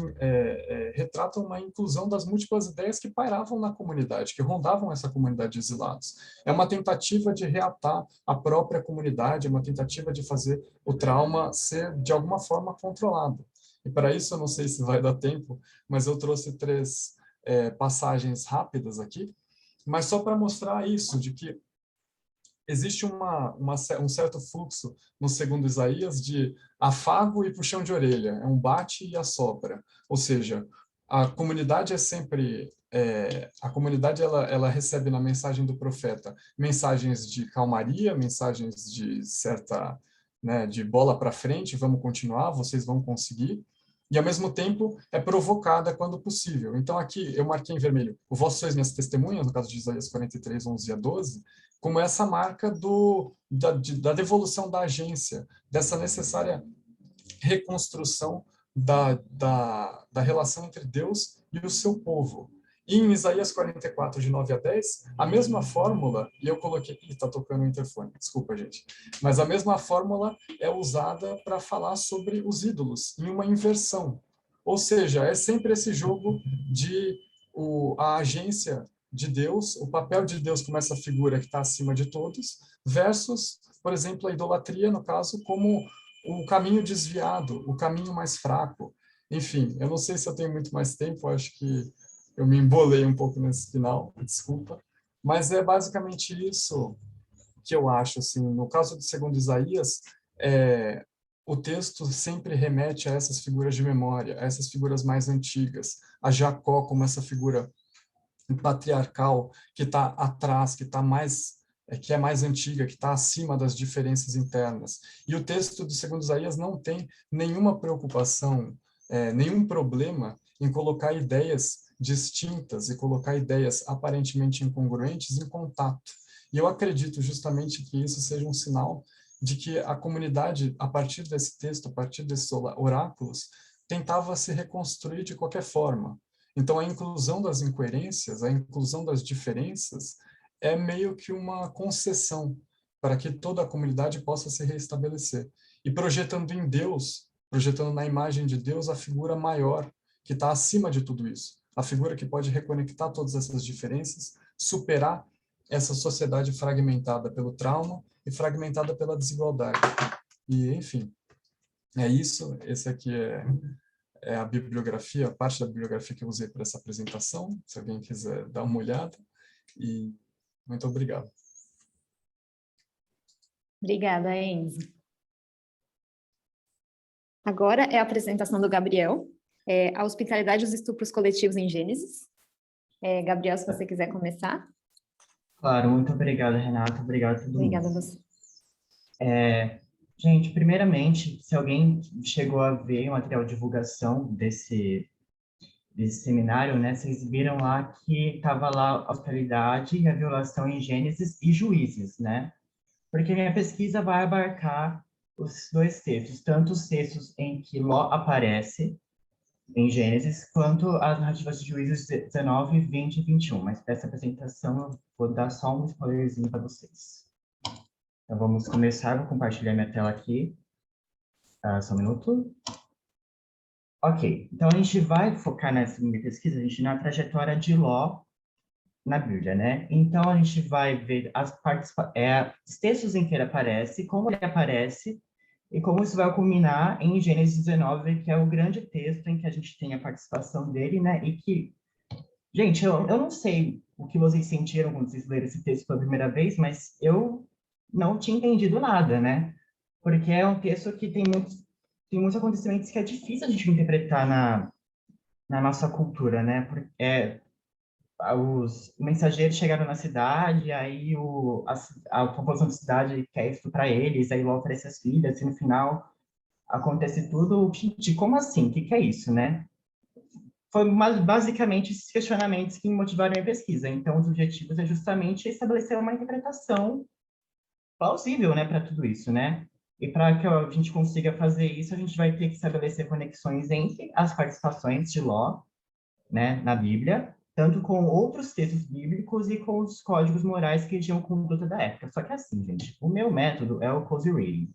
F: retratam uma inclusão das múltiplas ideias que pairavam na comunidade, que rondavam essa comunidade de exilados. É uma tentativa de reatar a própria comunidade, é uma tentativa de fazer o trauma ser, de alguma forma, controlado. E para isso, eu não sei se vai dar tempo, mas eu trouxe 3 passagens rápidas aqui, mas só para mostrar isso, de que existe um certo fluxo no segundo Isaías de afago e puxão de orelha, é um bate e assopra. Ou seja, a comunidade é sempre... a comunidade ela recebe na mensagem do profeta mensagens de calmaria, mensagens de certa... de bola para frente, vamos continuar, vocês vão conseguir, e ao mesmo tempo é provocada quando possível. Então aqui eu marquei em vermelho, o vós sois minhas testemunhas, no caso de Isaías 43, 11 a 12, como essa marca da devolução da agência, dessa necessária reconstrução da relação entre Deus e o seu povo. E em Isaías 44, de 9 a 10, a mesma fórmula, e eu coloquei... está tocando o interfone, desculpa, gente. Mas a mesma fórmula é usada para falar sobre os ídolos, em uma inversão. Ou seja, é sempre esse jogo de a agência de Deus, o papel de Deus como essa figura que está acima de todos, versus, por exemplo, a idolatria, no caso, como o caminho desviado, o caminho mais fraco. Enfim, eu não sei se eu tenho muito mais tempo, acho que eu me embolei um pouco nesse final, desculpa. Mas é basicamente isso que eu acho. Assim, no caso do segundo Isaías, o texto sempre remete a essas figuras de memória, a essas figuras mais antigas, a Jacó como essa figura patriarcal que está atrás, que é mais antiga, que está acima das diferenças internas. E o texto do segundo Isaías não tem nenhuma preocupação, nenhum problema em colocar ideias distintas e colocar ideias aparentemente incongruentes em contato. E eu acredito justamente que isso seja um sinal de que a comunidade, a partir desse texto, a partir desses oráculos, tentava se reconstruir de qualquer forma. Então, a inclusão das incoerências, a inclusão das diferenças, é meio que uma concessão para que toda a comunidade possa se reestabelecer. E projetando em Deus, projetando na imagem de Deus a figura maior, que está acima de tudo isso. A figura que pode reconectar todas essas diferenças, superar essa sociedade fragmentada pelo trauma e fragmentada pela desigualdade. E, enfim, é isso. Esse aqui é a bibliografia, parte da bibliografia que eu usei para essa apresentação, se alguém quiser dar uma olhada. E muito obrigado.
B: Obrigada, Enzo. Agora é a apresentação do Gabriel, a hospitalidade e os estupros coletivos em Gênesis. Gabriel, se você quiser começar.
G: Claro, muito obrigado, Renata. Obrigado a todo mundo.
B: Obrigada a você.
G: Gente, primeiramente, se alguém chegou a ver o material de divulgação desse seminário, né, vocês viram lá que estava lá a hospitalidade e a violação em Gênesis e Juízes, né? Porque minha pesquisa vai abarcar os dois textos, tanto os textos em que Ló aparece em Gênesis, quanto as narrativas de Juízes 19, 20 e 21. Mas para essa apresentação eu vou dar só um spoilerzinho para vocês. Então vamos começar, vou compartilhar minha tela aqui. Só um minuto. Ok, então a gente vai focar nessa minha pesquisa, na trajetória de Ló na Bíblia, né? Então a gente vai ver as partes, os textos em que ele aparece, como ele aparece, e como isso vai culminar em Gênesis 19, que é o grande texto em que a gente tem a participação dele, né? E que, gente, eu não sei o que vocês sentiram quando vocês leram esse texto pela primeira vez, mas eu não tinha entendido nada, né? Porque é um texto que tem muitos acontecimentos que é difícil a gente interpretar na nossa cultura, né? Porque os mensageiros chegaram na cidade, aí a população da cidade quer estuprar eles, aí Ló oferece as filhas, e no final acontece tudo. Gente, como assim? O que é isso, né? Foi basicamente esses questionamentos que motivaram a minha pesquisa. Então, os objetivos é justamente estabelecer uma interpretação plausível, né, para tudo isso, né? E para que a gente consiga fazer isso, a gente vai ter que estabelecer conexões entre as participações de Ló, né, na Bíblia, tanto com outros textos bíblicos e com os códigos morais que regiam a conduta da época. Só que assim, gente, o meu método é o cozy reading,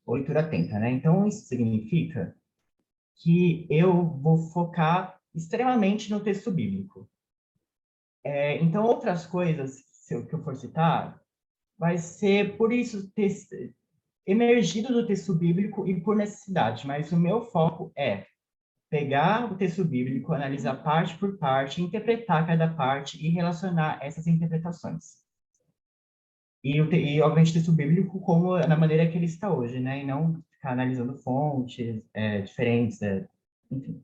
G: ou leitura atenta, né? Então, isso significa que eu vou focar extremamente no texto bíblico. Então, outras coisas que eu for citar, vai ser, por isso, emergido do texto bíblico e por necessidade, mas o meu foco é pegar o texto bíblico, analisar parte por parte, interpretar cada parte e relacionar essas interpretações. E obviamente, o texto bíblico como na maneira que ele está hoje, né? E não ficar analisando fontes diferentes, enfim.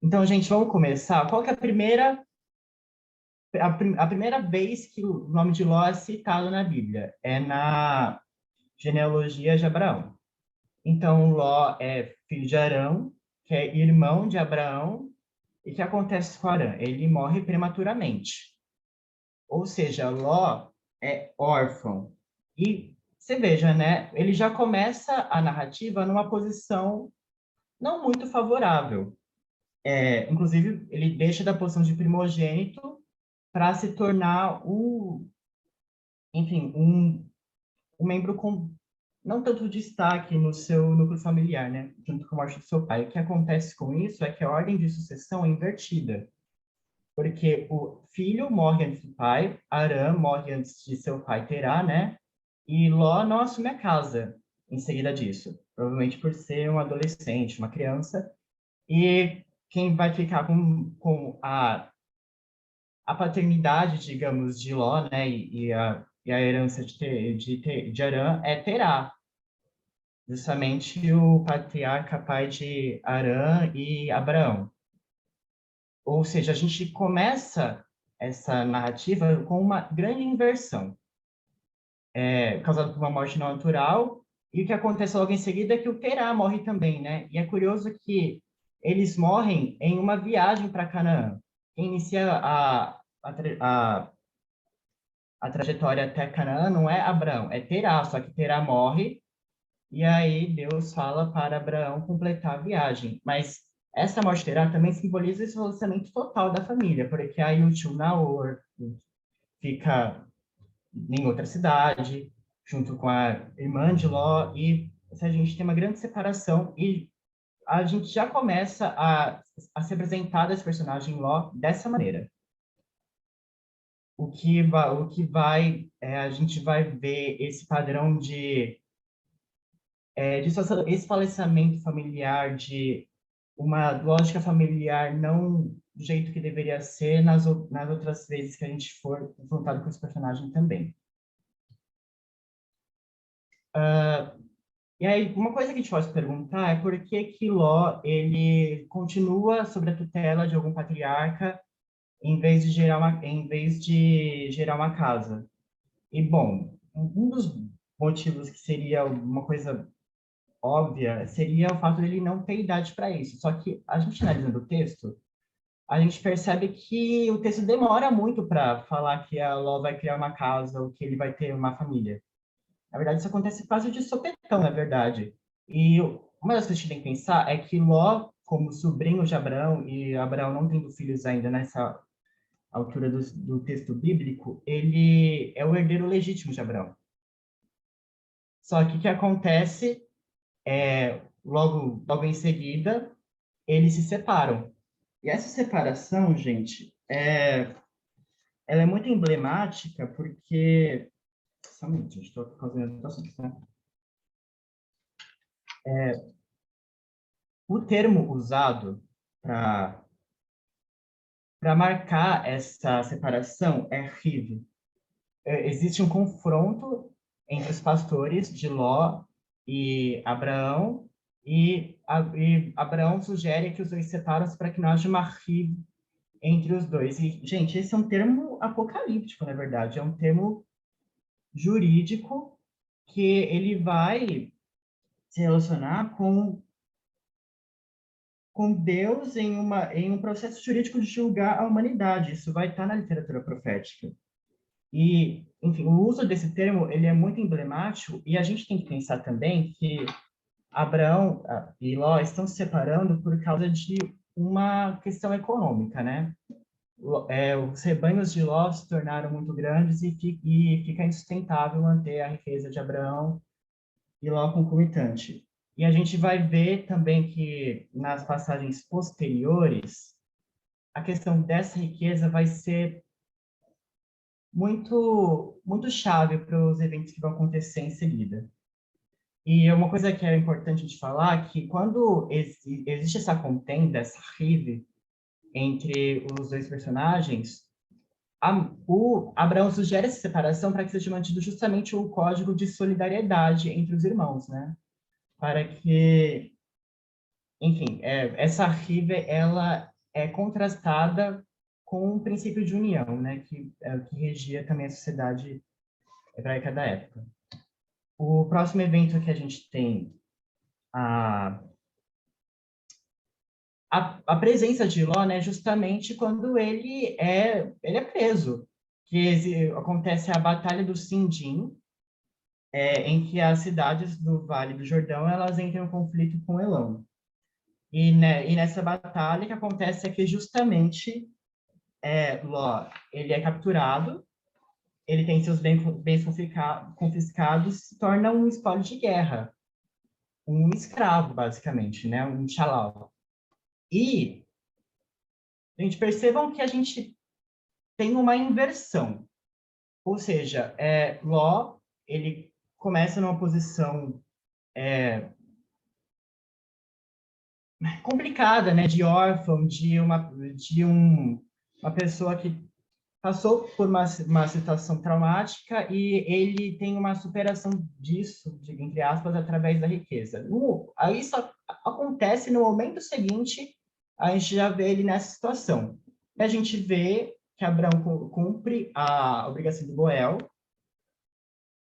G: Então, gente, vamos começar. Qual que é a primeira vez que o nome de Ló é citado na Bíblia? É na genealogia de Abraão. Então, Ló é filho de Arão, que é irmão de Abraão, e o que acontece com Arão? Ele morre prematuramente. Ou seja, Ló é órfão. E você veja, né? Ele já começa a narrativa numa posição não muito favorável. Inclusive, ele deixa da posição de primogênito para se tornar um membro com não tanto destaque no seu núcleo familiar, né, junto com a morte do seu pai. O que acontece com isso é que a ordem de sucessão é invertida, porque o filho morre antes do pai, Arã morre antes de seu pai Terá, né, e Ló não assume a casa em seguida disso, provavelmente por ser um adolescente, uma criança, e quem vai ficar com a paternidade, digamos, de Ló, né, e a herança de Arã é Terá, justamente o patriarca pai de Arã e Abraão. Ou seja, a gente começa essa narrativa com uma grande inversão, causada por uma morte não natural, e o que acontece logo em seguida é que o Terá morre também, né? E é curioso que eles morrem em uma viagem para Canaã. Quem inicia a a trajetória até Canaã não é Abraão, é Terá, só que Terá morre, e aí Deus fala para Abraão completar a viagem. Mas essa morte de Terá também simboliza esse relacionamento total da família, porque aí o tio Naor fica em outra cidade, junto com a irmã de Ló, e a gente tem uma grande separação, e a gente já começa a se apresentar desse personagem Ló dessa maneira. A gente vai ver esse padrão de esfalecimento familiar, de uma lógica familiar não do jeito que deveria ser nas outras vezes que a gente for confrontado com esse personagem também. E aí, uma coisa que a gente pode perguntar é por que que Ló, ele continua sob a tutela de algum patriarca em vez de gerar uma casa. E, bom, um dos motivos que seria uma coisa óbvia seria o fato dele não ter idade para isso. Só que, a gente analisando o texto, a gente percebe que o texto demora muito para falar que a Ló vai criar uma casa ou que ele vai ter uma família. Na verdade, isso acontece quase de sopetão, na verdade. E uma das coisas que a gente tem que pensar é que Ló, como sobrinho de Abraão, e Abraão não tendo filhos ainda nessa altura do texto bíblico, ele é o herdeiro legítimo de Abraão. Só que o que acontece logo em seguida, eles se separam. E essa separação, gente, ela é muito emblemática porque... Só um minuto, estou fazendo anotações, tá? O termo usado para marcar essa separação é riv. Existe um confronto entre os pastores de Ló e Abraão, e Abraão sugere que os dois separam-se para que não haja uma riv entre os dois. E, gente, esse é um termo apocalíptico, na verdade, é um termo jurídico que ele vai se relacionar com Deus em um processo jurídico de julgar a humanidade. Isso vai estar na literatura profética. E, enfim, o uso desse termo, ele é muito emblemático, e a gente tem que pensar também que Abraão e Ló estão se separando por causa de uma questão econômica, né? Os rebanhos de Ló se tornaram muito grandes e fica insustentável manter a riqueza de Abraão e Ló concomitante. E a gente vai ver também que nas passagens posteriores, a questão dessa riqueza vai ser muito, muito chave para os eventos que vão acontecer em seguida. E uma coisa que é importante de falar, que quando existe essa contenda, essa rive entre os dois personagens, o Abraão sugere essa separação para que seja mantido justamente o código de solidariedade entre os irmãos, né? Para que, enfim, essa rive, ela é contrastada com o princípio de união, né? Que é o que regia também a sociedade hebraica da época. O próximo evento que a gente tem a presença de Ló, né, justamente quando ele é preso, que acontece a Batalha do Sindim, em que as cidades do Vale do Jordão, elas entram em conflito com Elão. E nessa batalha, o que acontece é que justamente Ló, ele é capturado, ele tem seus bens confiscados, se torna um espólio de guerra, um escravo, basicamente, né, um xalau. E, gente, percebam que a gente tem uma inversão. Ou seja, Ló, ele começa numa posição complicada, né, de órfão, de uma pessoa que passou por uma situação traumática e ele tem uma superação disso, entre aspas, através da riqueza. Aí isso acontece no momento seguinte, a gente já vê ele nessa situação. E a gente vê que Abraão cumpre a obrigação do Goel,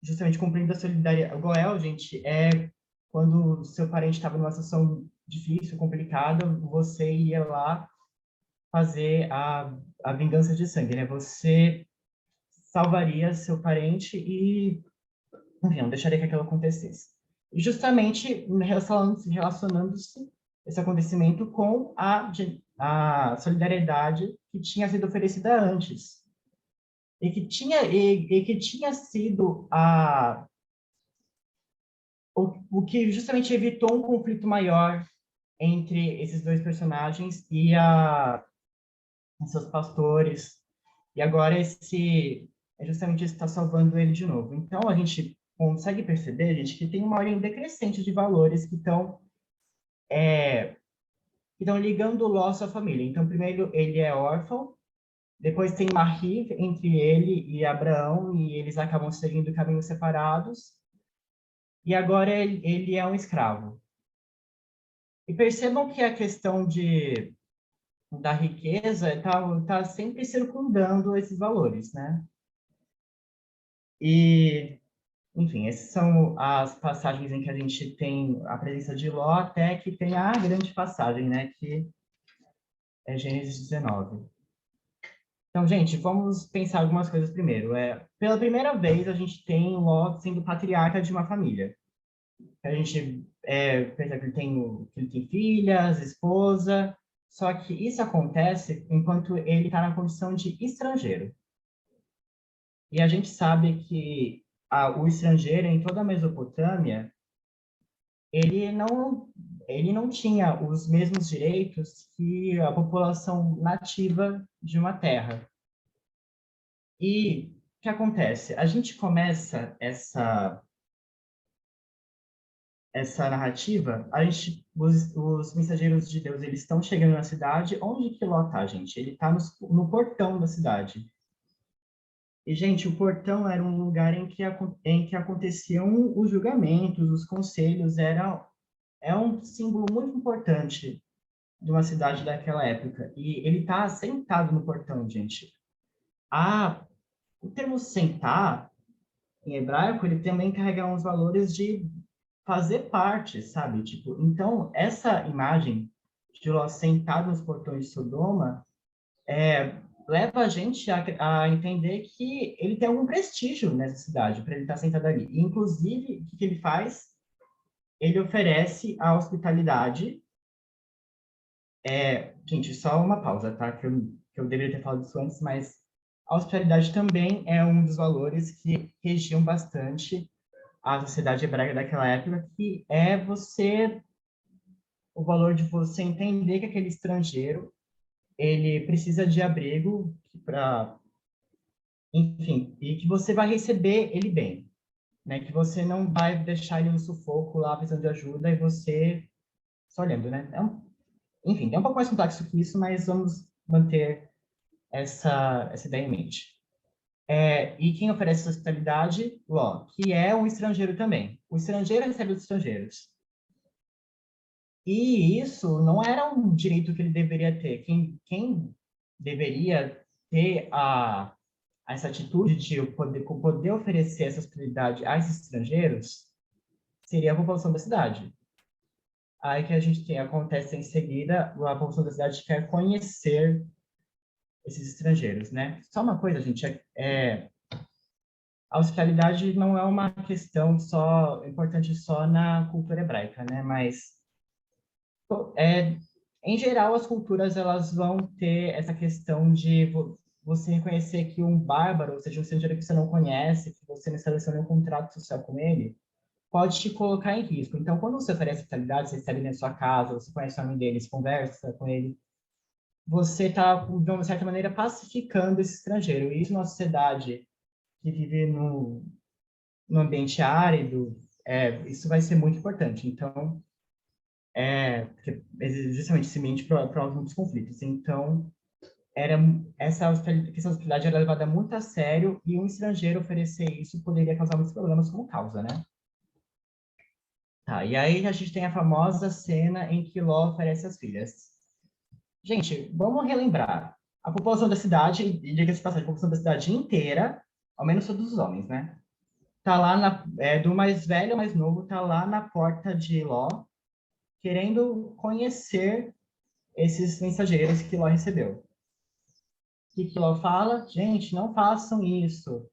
G: justamente cumprindo a solidariedade. O Goel, gente, é quando seu parente estava numa situação difícil, complicada, você ia lá fazer a vingança de sangue, né? Você salvaria seu parente e, enfim, não deixaria que aquilo acontecesse. E justamente relacionando-se esse acontecimento com a solidariedade que tinha sido oferecida antes. E que tinha sido o que justamente evitou um conflito maior entre esses dois personagens e seus pastores. E agora justamente isso está salvando ele de novo. Então, a gente consegue perceber, gente, que tem uma ordem decrescente de valores que estão ligando o Ló à sua família. Então, primeiro, ele é órfão, depois tem uma rixa entre ele e Abraão, e eles acabam seguindo caminhos separados, e agora ele é um escravo. E percebam que a questão da riqueza está sempre circundando esses valores, né? E, enfim, essas são as passagens em que a gente tem a presença de Ló, até que tem a grande passagem, né? Que é Gênesis 19. Então, gente, vamos pensar algumas coisas primeiro. Pela primeira vez, a gente tem Ló sendo patriarca de uma família. A gente pensa que ele tem filhas, esposa, só que isso acontece enquanto ele está na condição de estrangeiro. E a gente sabe que o estrangeiro em toda a Mesopotâmia, ele não tinha os mesmos direitos que a população nativa de uma terra. E o que acontece? A gente começa essa narrativa, os mensageiros de Deus, eles estão chegando na cidade. Onde que Ló tá, gente? Ele está no portão da cidade. E, gente, o portão era um lugar em que aconteciam os julgamentos, os conselhos. É um símbolo muito importante de uma cidade daquela época. E ele está sentado no portão, gente. O termo sentar, em hebraico, ele também carrega uns valores de fazer parte, sabe? Tipo, então, essa imagem de Ló sentado nos portões de Sodoma leva a gente a entender que ele tem algum prestígio nessa cidade, para ele estar sentado ali. E, inclusive, o que ele faz? Ele oferece a hospitalidade. Gente, só uma pausa, tá? Que eu deveria ter falado isso antes, mas a hospitalidade também é um dos valores que regiam bastante a sociedade hebraica daquela época, que é o valor de você entender que aquele estrangeiro, ele precisa de abrigo enfim, e que você vai receber ele bem, né? Que você não vai deixar ele no sufoco lá precisando de ajuda e você só olhando, né? Enfim, é um pouco mais complexo que isso, mas vamos manter essa ideia em mente. E quem oferece essa hospitalidade? Ló, que é um estrangeiro também. O estrangeiro recebe os estrangeiros. E isso não era um direito que ele deveria ter. Quem deveria ter essa atitude de poder oferecer essa hospitalidade a esses estrangeiros seria a população da cidade. Aí que a gente acontece em seguida, a população da cidade quer conhecer esses estrangeiros, né? Só uma coisa, gente, a hospitalidade não é uma questão importante só na cultura hebraica, né? Mas, em geral, as culturas, elas vão ter essa questão de você reconhecer que um bárbaro, ou seja, um estrangeiro que você não conhece, que você não estabeleceu nenhum contrato social com ele, pode te colocar em risco. Então, quando você oferece hospitalidade, você recebe na sua casa, você conhece o nome dele, você conversa com ele, você está, de uma certa maneira, pacificando esse estrangeiro. E isso numa sociedade que vive no ambiente árido, isso vai ser muito importante. Então, porque justamente se mente para muitos conflitos. Então, essa questão da hospitalidade era levada muito a sério, e um estrangeiro oferecer isso poderia causar muitos problemas, como causa, né? Tá, e aí a gente tem a famosa cena em que Ló oferece as filhas. Gente, vamos relembrar. A população da cidade, e diga-se de passagem, a população da cidade inteira, ao menos todos os homens, né? Tá lá, do mais velho ao mais novo, tá lá na porta de Ló, querendo conhecer esses mensageiros que Ló recebeu. que Ló fala? Gente, não façam isso.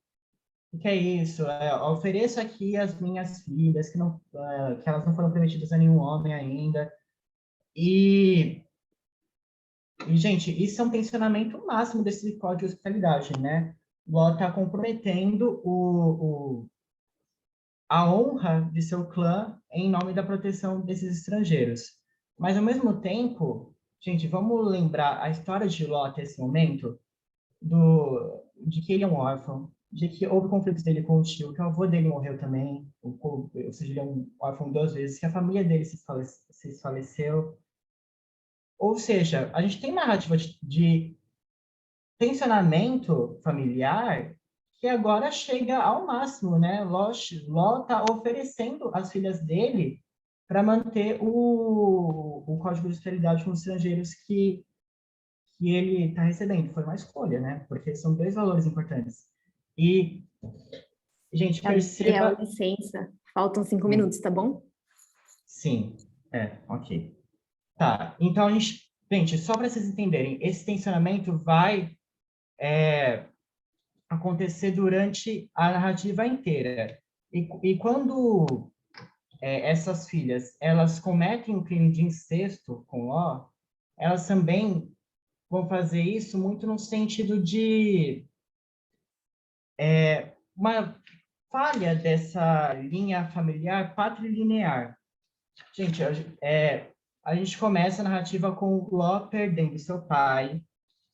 G: O que é isso? Ofereço aqui as minhas filhas, que elas não foram prometidas a nenhum homem ainda. E, gente, isso é um tensionamento máximo desse código de hospitalidade, né? Ló está comprometendo a honra de seu clã em nome da proteção desses estrangeiros. Mas, ao mesmo tempo, gente, vamos lembrar a história de Ló até esse momento, de que ele é um órfão, de que houve conflitos dele com o tio, que o avô dele morreu também, ou seja, ele é um órfão 2 vezes, que a família dele se faleceu. Ou seja, a gente tem uma narrativa de tensionamento familiar que agora chega ao máximo, né? Ló está oferecendo as filhas dele para manter o código de fidelidade com os estrangeiros que ele está recebendo. Foi uma escolha, né? Porque são 2 valores importantes. E, gente,
B: Gabriel,
G: perceba...
B: licença. Faltam 5 minutos, tá bom?
G: Sim, ok. Tá, então gente, só para vocês entenderem, esse tensionamento vai acontecer durante a narrativa inteira. E quando essas filhas, elas cometem um crime de incesto com Ló, elas também vão fazer isso muito no sentido de uma falha dessa linha familiar patrilinear. Gente, a gente começa a narrativa com Ló perdendo seu pai.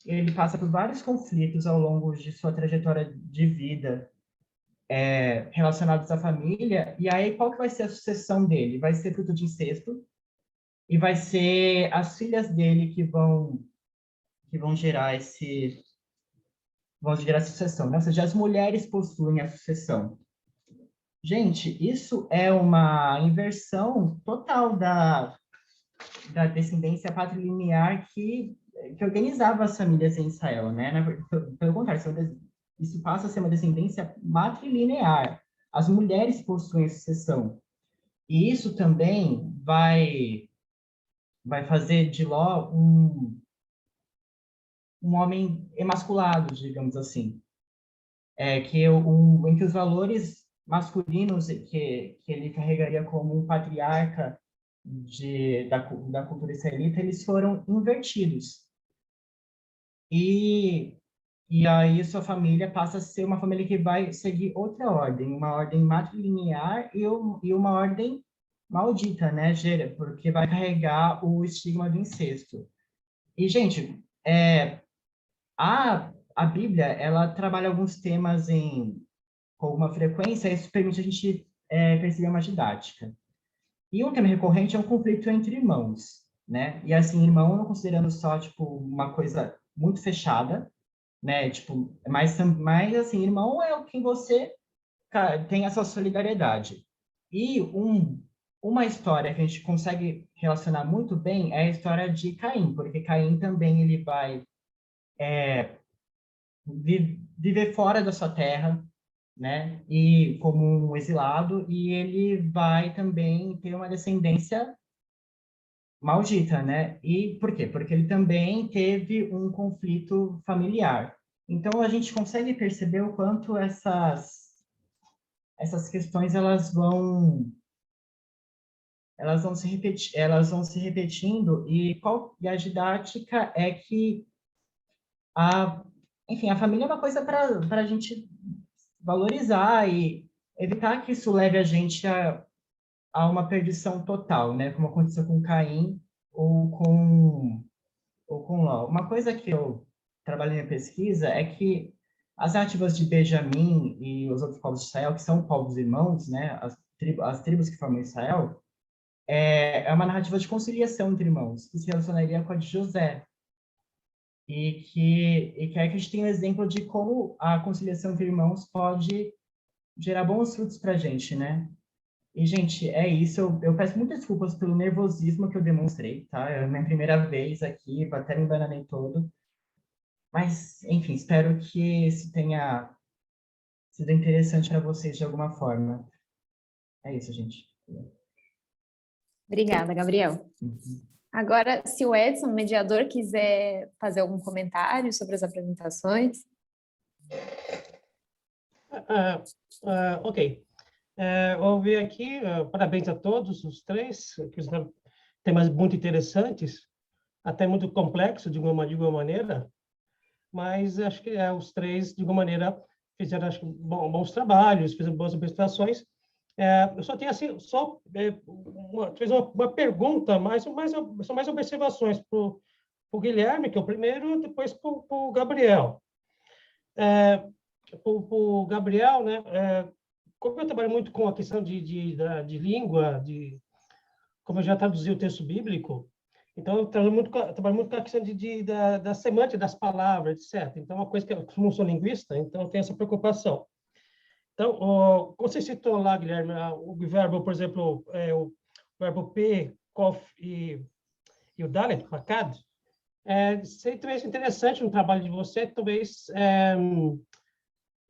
G: Ele passa por vários conflitos ao longo de sua trajetória de vida relacionados à família. E aí, qual que vai ser a sucessão dele? Vai ser fruto de incesto e vai ser as filhas dele que vão gerar essa sucessão, né? Ou seja, as mulheres possuem a sucessão. Gente, isso é uma inversão total da descendência patrilinear que organizava as famílias em Israel, né? Pelo contrário, isso passa a ser uma descendência matrilinear. As mulheres possuem a sucessão. E isso também vai fazer de Ló um homem emasculado, digamos assim. Em que os valores masculinos que ele carregaria como um patriarca da cultura israelita, eles foram invertidos. E aí sua família passa a ser uma família que vai seguir outra ordem, uma ordem matrilinear e uma ordem maldita, né, porque vai carregar o estigma do incesto. E, gente, a Bíblia, ela trabalha alguns temas com alguma frequência, e isso permite a gente perceber uma didática. E um tema recorrente é um conflito entre irmãos, né? E assim, irmão não considerando só, tipo, uma coisa muito fechada, né? Tipo, mas assim, irmão é quem você tem a sua solidariedade. E uma história que a gente consegue relacionar muito bem é a história de Caim, porque Caim também ele vai viver fora da sua terra, né? E como um exilado, e ele vai também ter uma descendência maldita, né? E por quê? Porque ele também teve um conflito familiar. Então a gente consegue perceber o quanto essas questões elas vão se repetindo e a didática é que enfim, a família é uma coisa para a gente valorizar e evitar que isso leve a gente a uma perdição total, né? Como aconteceu com Caim ou com Ló. Uma coisa que eu trabalhei na pesquisa é que as narrativas de Benjamim e os outros povos de Israel, que são povos irmãos, né? As tribos que formam Israel, é uma narrativa de conciliação entre irmãos, que se relacionaria com a de José. E que a gente tem um exemplo de como a conciliação entre irmãos pode gerar bons frutos para a gente, né? E, gente, é isso. Eu peço muitas desculpas pelo nervosismo que eu demonstrei, tá? É a minha primeira vez aqui, até me embananei todo. Mas, enfim, espero que isso tenha sido interessante para vocês de alguma forma. É isso, gente.
B: Obrigada, Gabriel.
G: Uhum.
B: Agora, se o Edson, mediador, quiser fazer algum comentário sobre as apresentações.
D: Ok. Vou ver aqui, parabéns a todos os três, que são temas muito interessantes, até muito complexos de alguma maneira, mas acho que os três, de alguma maneira, fizeram acho, bons trabalhos, fizeram boas apresentações. Eu só tenho assim, uma pergunta, são mais observações para o Guilherme, que é o primeiro, depois para o Gabriel. Para o Gabriel, né? Como eu trabalho muito com a questão de língua, como eu já traduzi o texto bíblico, então eu trabalho muito com a questão da semântica das palavras, etc. Então, uma coisa que eu, como sou linguista, então eu tenho essa preocupação. Então, como você citou lá, Guilherme, o verbo, por exemplo, o verbo P, kof e o dalet, pakad, seria talvez interessante no trabalho de você, talvez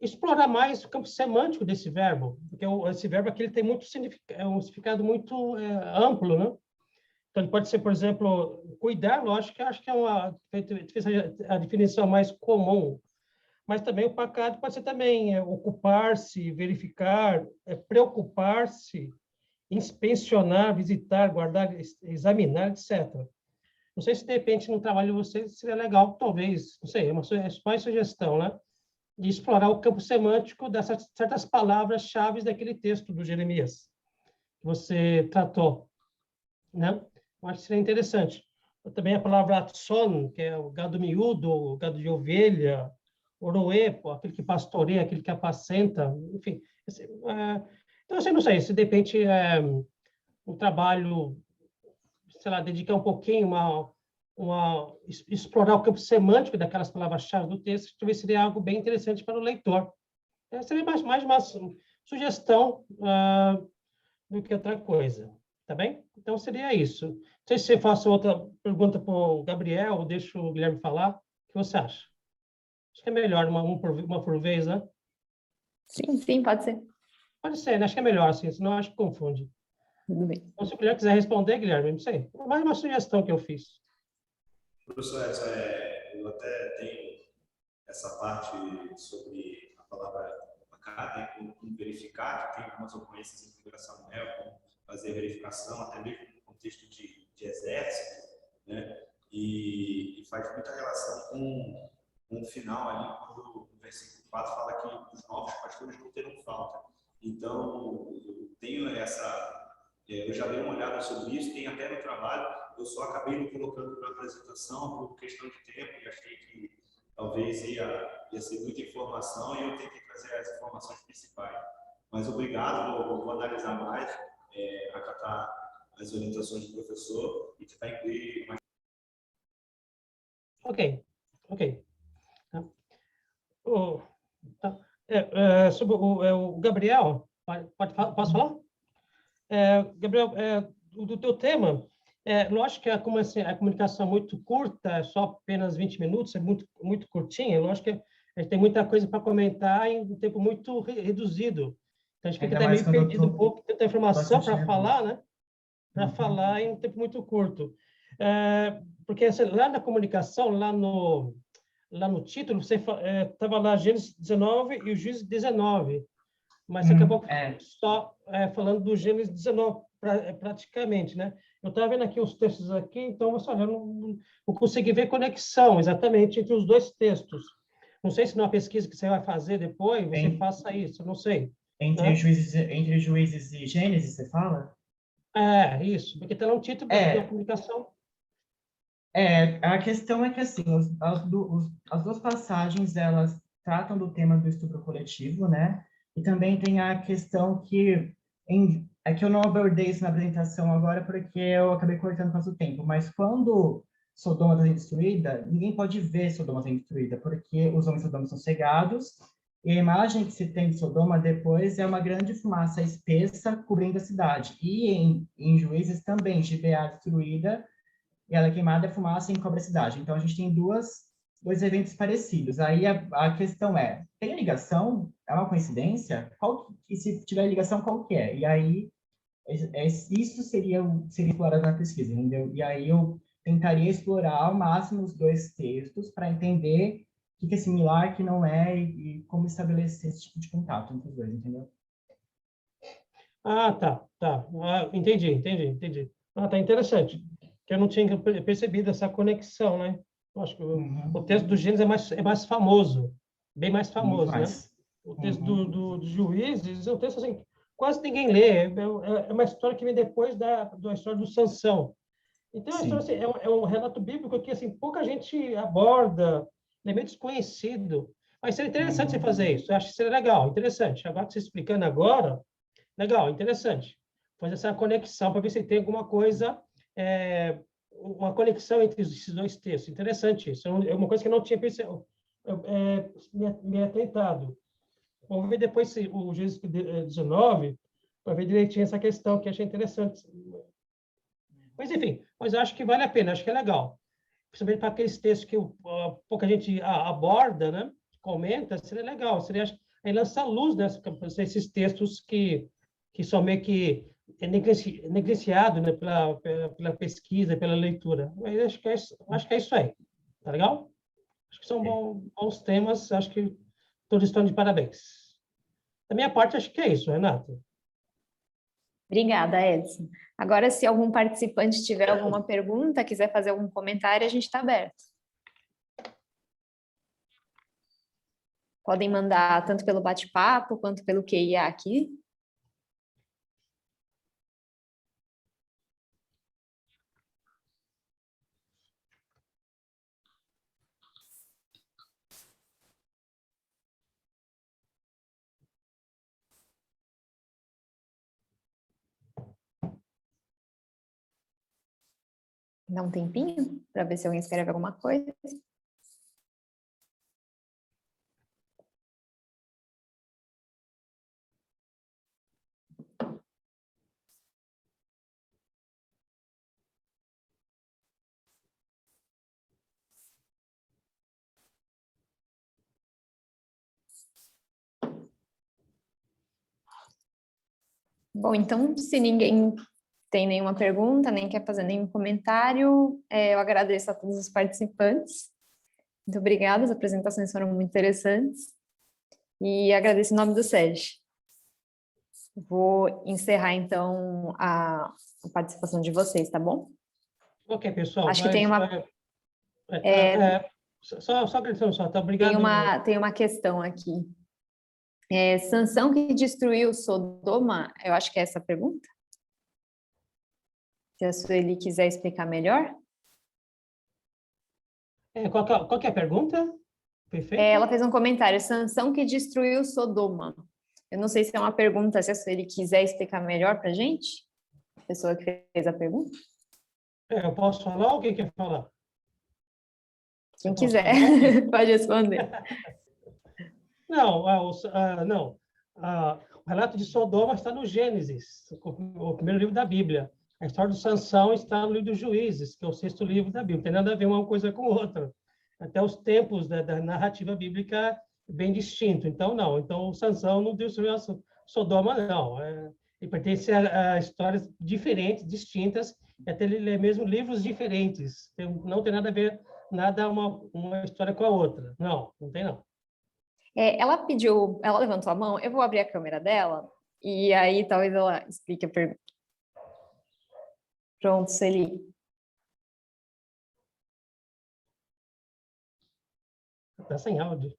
D: explorar mais o campo semântico desse verbo, porque esse verbo aqui ele tem muito um significado muito amplo, né? Então, ele pode ser, por exemplo, cuidar, acho que é a definição mais comum, mas também o pacado pode ser também ocupar-se, verificar, preocupar-se, inspecionar, visitar, guardar, examinar, etc. Não sei se, de repente, no trabalho de vocês seria legal, talvez, não sei, é mais sugestão, né? De explorar o campo semântico dessas certas palavras-chave daquele texto do Jeremias que você tratou, né? Eu acho que seria interessante. Também a palavra atson, que é o gado miúdo, o gado de ovelha, oroê, aquele que pastoreia, aquele que apacenta, enfim. Então, assim, não sei, se de repente um trabalho, sei lá, dedicar um pouquinho, explorar o campo semântico daquelas palavras-chave do texto, talvez seria algo bem interessante para o leitor. Seria mais uma sugestão do que outra coisa, tá bem? Então, seria isso. Não sei se você faça outra pergunta para o Gabriel, ou deixa o Guilherme falar. O que você acha? Acho que é melhor uma por vez, né?
B: Sim, pode ser.
D: Pode ser, né? Acho que é melhor, assim, senão acho que confunde.
B: Tudo bem.
D: Então, se o Guilherme quiser responder, Guilherme, não sei. É mais uma sugestão que eu fiz.
E: Professor Edson, eu até tenho essa parte sobre a palavra acá, como verificar, que tem algumas ocorrências em configuração Samuel, como fazer verificação, até mesmo no contexto de exército, né? E faz muita relação com o final ali, quando o versículo 4 fala que os novos pastores não terão falta. Então, eu tenho eu já dei uma olhada sobre isso, tem até no trabalho, eu só acabei não colocando na apresentação por questão de tempo e achei que talvez ia ser muita informação e eu tenho que trazer as informações principais. Mas obrigado, vou analisar mais, acatar as orientações do professor e tentar incluir mais.
D: Ok. Sobre o Gabriel, posso falar? Gabriel, do teu tema, lógico que a comunicação é muito curta, é só apenas 20 minutos, é muito, muito curtinha, lógico que a gente tem muita coisa para comentar em um tempo muito reduzido. Então, a gente fica até meio perdido um pouco, tanta informação para falar, né? Para falar em um tempo muito curto. Porque assim, lá na comunicação, lá no título, você estava lá Gênesis 19 e o Juízes 19, mas você acabou só falando do Gênesis 19, praticamente, né? Eu estava vendo aqui os textos aqui, então eu não consegui ver conexão exatamente entre os dois textos. Não sei se numa pesquisa que você vai fazer depois, você faça isso, eu não sei.
G: Entre Juízes e Gênesis, você fala?
D: Isso, porque está no título da comunicação.
G: A questão é que, assim, as duas passagens, elas tratam do tema do estupro coletivo, né? E também tem a questão que eu não abordei isso na apresentação agora porque eu acabei cortando por causa do tempo, mas quando Sodoma está sendo destruída, ninguém pode ver Sodoma sendo destruída, porque os homens de Sodoma são cegados, e a imagem que se tem de Sodoma depois é uma grande fumaça espessa cobrindo a cidade. E em Juízes também, Gibeá destruída, e ela é queimada, a fumaça encobre a cidade. Então, a gente tem dois eventos parecidos. Aí a questão tem ligação? É uma coincidência? E se tiver ligação, qual que é? E aí Isso seria explorado na pesquisa, entendeu? E aí eu tentaria explorar ao máximo os dois textos para entender o que é similar, o que não é, e como estabelecer esse tipo de contato entre os dois, entendeu?
D: Ah, tá. Ah, entendi. Ah, tá interessante. Que eu não tinha percebido essa conexão, né? Eu acho que o texto do Gênesis é mais famoso, bem mais
G: Muito
D: famoso, né?
G: mais.
D: O texto do Juízes é um texto assim, quase ninguém lê. É uma história que vem depois da história do Sansão. Então, a história,
G: Sim.
D: assim, é um relato bíblico que assim, pouca gente aborda, é meio desconhecido. Mas seria interessante você fazer isso. Eu acho que seria legal, interessante. Agora que você explicando agora, legal, interessante. Fazer essa conexão para ver se tem alguma coisa, uma conexão entre esses dois textos. Interessante isso. É uma coisa que eu não tinha percebido, me atentado. Vamos ver depois o Gênesis 19, para ver direitinho essa questão, que achei interessante. Mas, enfim, mas eu acho que vale a pena, acho que é legal. Principalmente para aqueles textos que pouca gente aborda, né? Comenta, seria legal. Seria, aí lançar luz nesses textos que são meio que negligenciados, né? Pela pesquisa, pela leitura. Mas acho que é isso aí. Tá legal? Acho que são bons temas. Acho que todos estão de parabéns. Da minha parte, acho que é isso, Renata.
B: Obrigada, Edson. Agora, se algum participante tiver alguma pergunta, quiser fazer algum comentário, a gente está aberto. Podem mandar tanto pelo bate-papo quanto pelo QIA aqui. Dá um tempinho para ver se alguém escreve alguma coisa. Bom, então, se ninguém tem nenhuma pergunta, nem quer fazer nenhum comentário, eu agradeço a todos os participantes. Muito obrigada, as apresentações foram muito interessantes. E agradeço em nome do SEG. Vou encerrar, então, a participação de vocês, tá bom?
D: Ok, pessoal.
B: Acho que tem uma...
D: Só acreditando só, tá? Obrigado.
B: Tem uma questão aqui. Sansão que destruiu Sodoma, eu acho que é essa a pergunta. Se a Sueli quiser explicar melhor.
D: Qual que é a pergunta? Perfeito.
B: Ela fez um comentário, Sansão que destruiu Sodoma. Eu não sei se é uma pergunta, se a Sueli quiser explicar melhor para a gente. A pessoa que fez a pergunta.
D: Eu posso falar ou quem quer falar?
B: Quem quiser, pode responder.
D: Não, o relato de Sodoma está no Gênesis, o primeiro livro da Bíblia. A história do Sansão está no livro dos Juízes, que é o sexto livro da Bíblia. Não tem nada a ver uma coisa com outra. Até os tempos da narrativa bíblica bem distinto. Então, não. Então, o Sansão não destruiu Sodoma, não. Ele pertence a histórias diferentes, distintas, e até ele lê mesmo livros diferentes. Não tem nada a ver, uma história com a outra. Não tem não.
B: Ela levantou a mão, eu vou abrir a câmera dela, e aí talvez ela explique a pergunta. Pronto, Sueli.
D: Está sem áudio.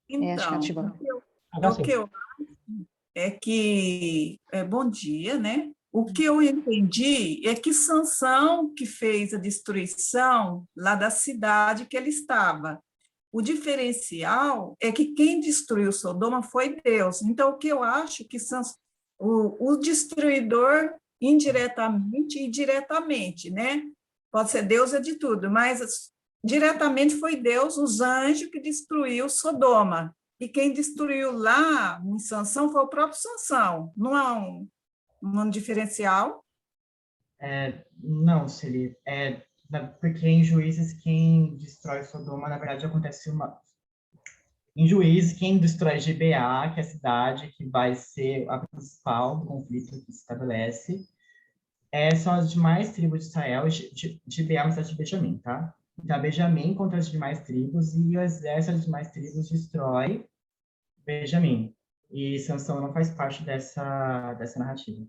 H: Então,
B: acho que ativou.
H: o que eu acho é que... bom dia, né? O que eu entendi é que Sansão que fez a destruição lá da cidade que ele estava. O diferencial é que quem destruiu Sodoma foi Deus. Então, o que eu acho que o destruidor, indiretamente e diretamente, né? Pode ser Deus, é de tudo, mas diretamente foi Deus, os anjos, que destruiu Sodoma. E quem destruiu lá em Sansão foi o próprio Sansão. Não há um diferencial?
G: Não, seria... porque em Juízes, quem destrói Sodoma, na verdade, acontece uma... Em Juízes, quem destrói Gibeá, que é a cidade que vai ser a principal do conflito que se estabelece, São as demais tribos de Israel, Gibeá é uma cidade de Benjamim, tá? Então, Benjamim contra as demais tribos, e o exército das demais tribos destrói Benjamim. E Sansão não faz parte dessa narrativa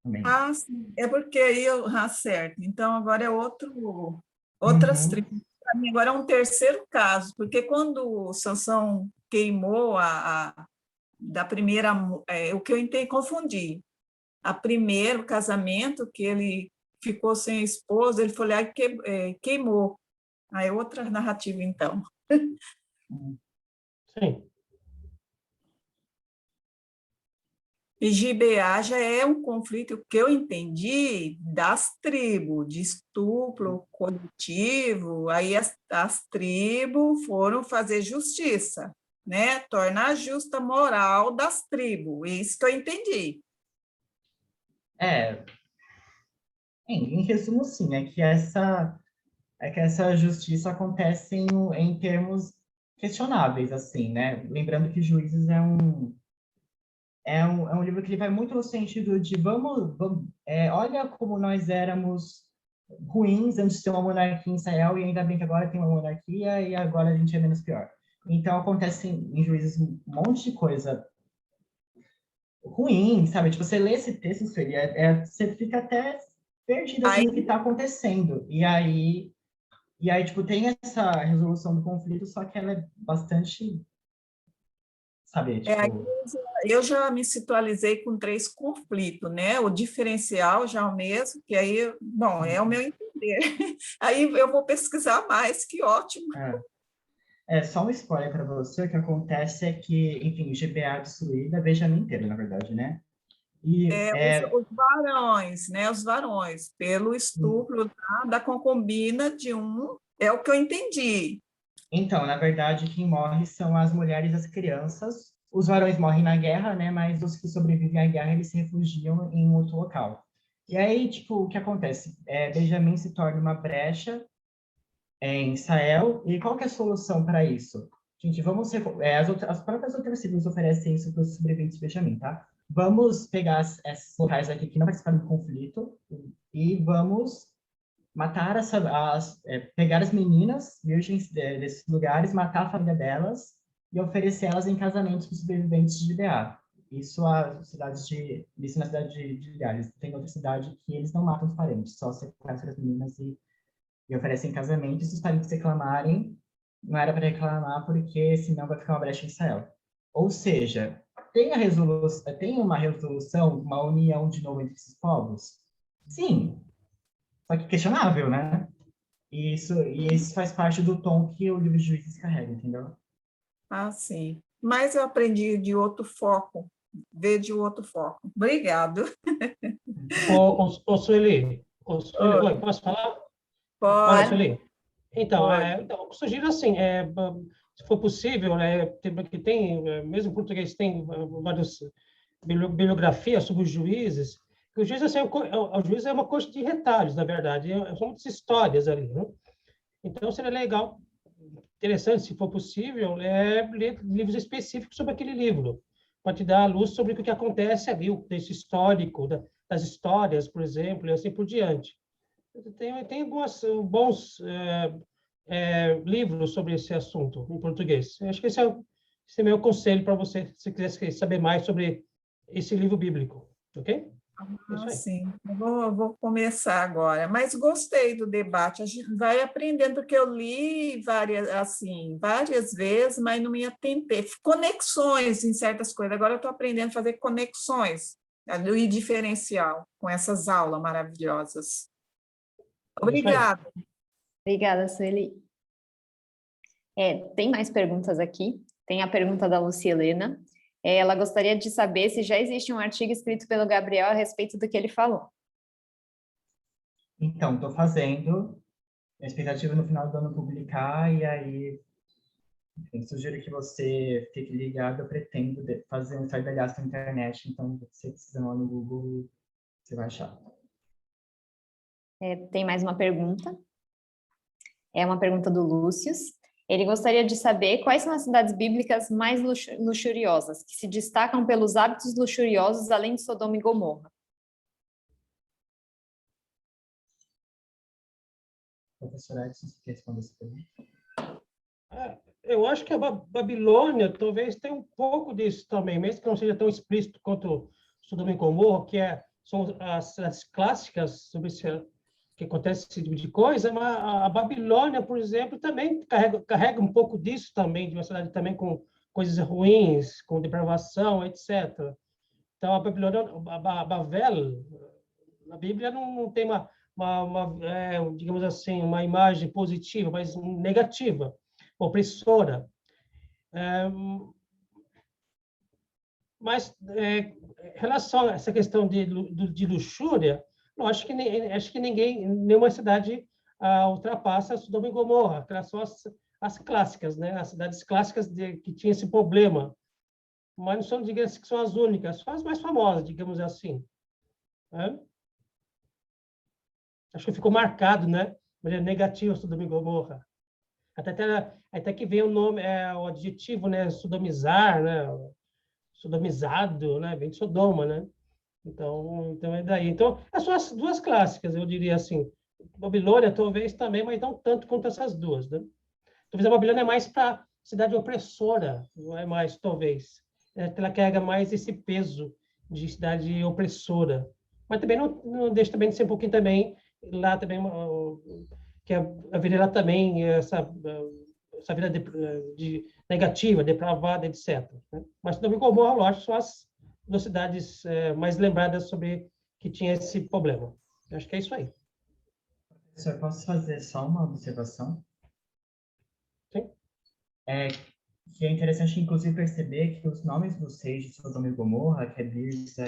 G: também.
H: Ah, sim. É porque aí certo. Então, agora é outras tribos. Para mim, agora é um terceiro caso, porque quando Sansão queimou da primeira, o que eu entendi, confundi. O casamento, que ele ficou sem esposa, ele foi lá e queimou. Aí é outra narrativa, então.
D: Sim.
H: E Gibeá já é um conflito, que eu entendi, das tribos, de estupro coletivo, aí as tribos foram fazer justiça, né? Tornar justa a moral das tribos, isso que eu entendi.
G: Em resumo, sim, é que essa justiça acontece em termos questionáveis, assim, né? Lembrando que Juízes é um livro que ele vai muito no sentido de olha como nós éramos ruins antes de ter uma monarquia em Israel, e ainda bem que agora tem uma monarquia e agora a gente é menos pior. Então acontece em Juízes um monte de coisa ruim, sabe? Tipo, você lê esse texto, Sueli, você fica até perdido assim, no que está acontecendo. E aí, tipo, tem essa resolução do conflito, só que ela é bastante, sabe? Tipo...
H: Eu já me situalizei com 3 conflitos, né? O diferencial já é o mesmo, que aí, bom, é o meu entender. Aí eu vou pesquisar mais, que ótimo.
G: Só um spoiler para você, o que acontece é que, enfim, GBA destruída, Benjamin inteiro, na verdade, né? E,
H: os varões, né? Os varões, pelo estupro da concubina de um, é o que eu entendi.
G: Então, na verdade, quem morre são as mulheres e as crianças. Os varões morrem na guerra, né? Mas os que sobrevivem à guerra, eles se refugiam em outro local. E aí, tipo, o que acontece? Benjamin se torna uma brecha em Israel. E qual que é a solução para isso? Gente, as próprias outras tribos oferecem isso para os sobreviventes de Benjamin, tá? Vamos pegar esses locais aqui que não participaram do conflito e vamos matar pegar as meninas virgens desses lugares, matar a família delas e oferecer elas em casamentos para os sobreviventes de Gibeá. Isso na cidade de Gales. Tem outra cidade que eles não matam os parentes, só sequestram as meninas e oferecem casamento. E se os parentes reclamarem, não era para reclamar, porque senão vai ficar uma brecha em Israel. Ou seja, tem uma resolução, uma união de novo entre esses povos? Sim, só que questionável, né? E isso faz parte do tom que o livro de Juízes carrega, entendeu?
H: Ah, sim. Mas eu aprendi de outro foco, ver de outro foco. Obrigado.
D: Sueli, oi, posso falar?
H: Pode.
D: Olha, Sueli, então,
H: Pode.
D: eu sugiro assim, se for possível, mesmo em português tem várias bibliografias sobre os juízes, que o juiz, assim, o juiz é uma coxa de retalhos, na verdade, são muitas histórias ali, né? Então, seria legal, interessante, se for possível, ler livros específicos sobre aquele livro, para te dar a luz sobre o que acontece ali, o texto histórico, das histórias, por exemplo, e assim por diante. Tem alguns bons livros sobre esse assunto em português. Eu acho que esse é meu conselho para você, se quiser saber mais sobre esse livro bíblico, ok?
H: Sim, eu vou começar agora, mas gostei do debate, a gente vai aprendendo, porque eu li várias vezes, mas não me atentei, conexões em certas coisas, agora eu estou aprendendo a fazer conexões, e diferencial, com essas aulas maravilhosas. Obrigada.
B: Obrigada, Sueli. Tem mais perguntas aqui. Tem a pergunta da Lucia Helena. Ela gostaria de saber se já existe um artigo escrito pelo Gabriel a respeito do que ele falou.
G: Então, estou fazendo. A expectativa no final do ano publicar, e aí sugiro que você fique ligado. Eu pretendo fazer um estardalhaço na internet, então você precisa lá no Google, você vai achar.
B: Tem mais uma pergunta. É uma pergunta do Lúcio. Ele gostaria de saber quais são as cidades bíblicas mais luxuriosas, que se destacam pelos hábitos luxuriosos, além de Sodoma e Gomorra.
G: Professor Edson, você quer responder essa pergunta?
D: Eu acho que a Babilônia talvez tenha um pouco disso também, mesmo que não seja tão explícito quanto Sodoma e Gomorra, são as cidades clássicas sobre que acontece esse tipo de coisa, mas a Babilônia, por exemplo, também carrega um pouco disso também, de uma cidade também com coisas ruins, com depravação, etc. Então, a Babilônia, a Babel, na Bíblia não tem digamos assim, uma imagem positiva, mas negativa, opressora. Mas, em relação a essa questão de luxúria, eu acho que nenhuma cidade ultrapassa Sodoma e Gomorra, que são as clássicas, né? As cidades clássicas que tinham esse problema. Mas não são, digamos, que são as únicas, são as mais famosas, digamos assim. Né? Acho que ficou marcado, né? De maneira negativa Sodoma e Gomorra. Até que vem o nome, o adjetivo, né? Sodomizar, né? Sodomizado, né? Vem de Sodoma, né? Então é daí. Então, são as duas clássicas, eu diria assim. Babilônia, talvez também, mas não tanto quanto essas duas, né? Talvez a Babilônia é mais para cidade opressora, não é mais, talvez. Ela carrega mais esse peso de cidade opressora. Mas também não deixa também de ser um pouquinho também, lá também, que haveria lá também essa vida negativa, depravada, etc. Né? Mas também Gomorra, lógico, são as duas cidades mais lembradas sobre que tinha esse problema. Eu acho que é isso aí.
G: Professor, posso fazer só uma observação?
D: Sim.
G: Que é interessante, inclusive, perceber que os nomes dos reis de Sodoma e Gomorra, que é Birza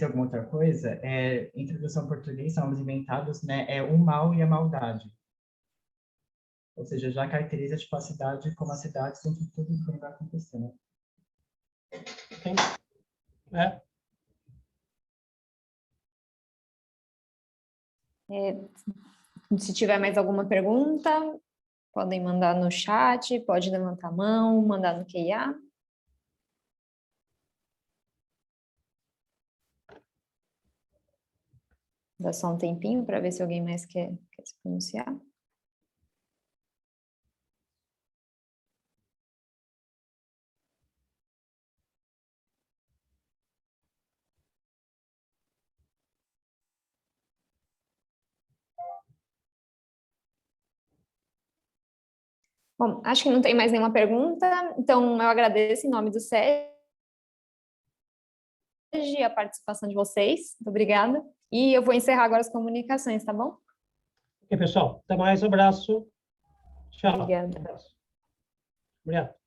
G: alguma outra coisa, em tradução português, são nomes inventados, né? É o mal e a maldade. Ou seja, já caracteriza tipo, a cidade como a cidade dentro de tudo o que vai acontecer, né?
D: Sim.
B: Se tiver mais alguma pergunta, podem mandar no chat, pode levantar a mão, mandar no QIA. Dá só um tempinho para ver se alguém mais quer se pronunciar. Bom, acho que não tem mais nenhuma pergunta, então eu agradeço em nome do SEG a participação de vocês, muito obrigada. E eu vou encerrar agora as comunicações, tá bom?
D: Ok, pessoal. Até mais, um abraço. Tchau.
B: Obrigada.
D: Obrigado.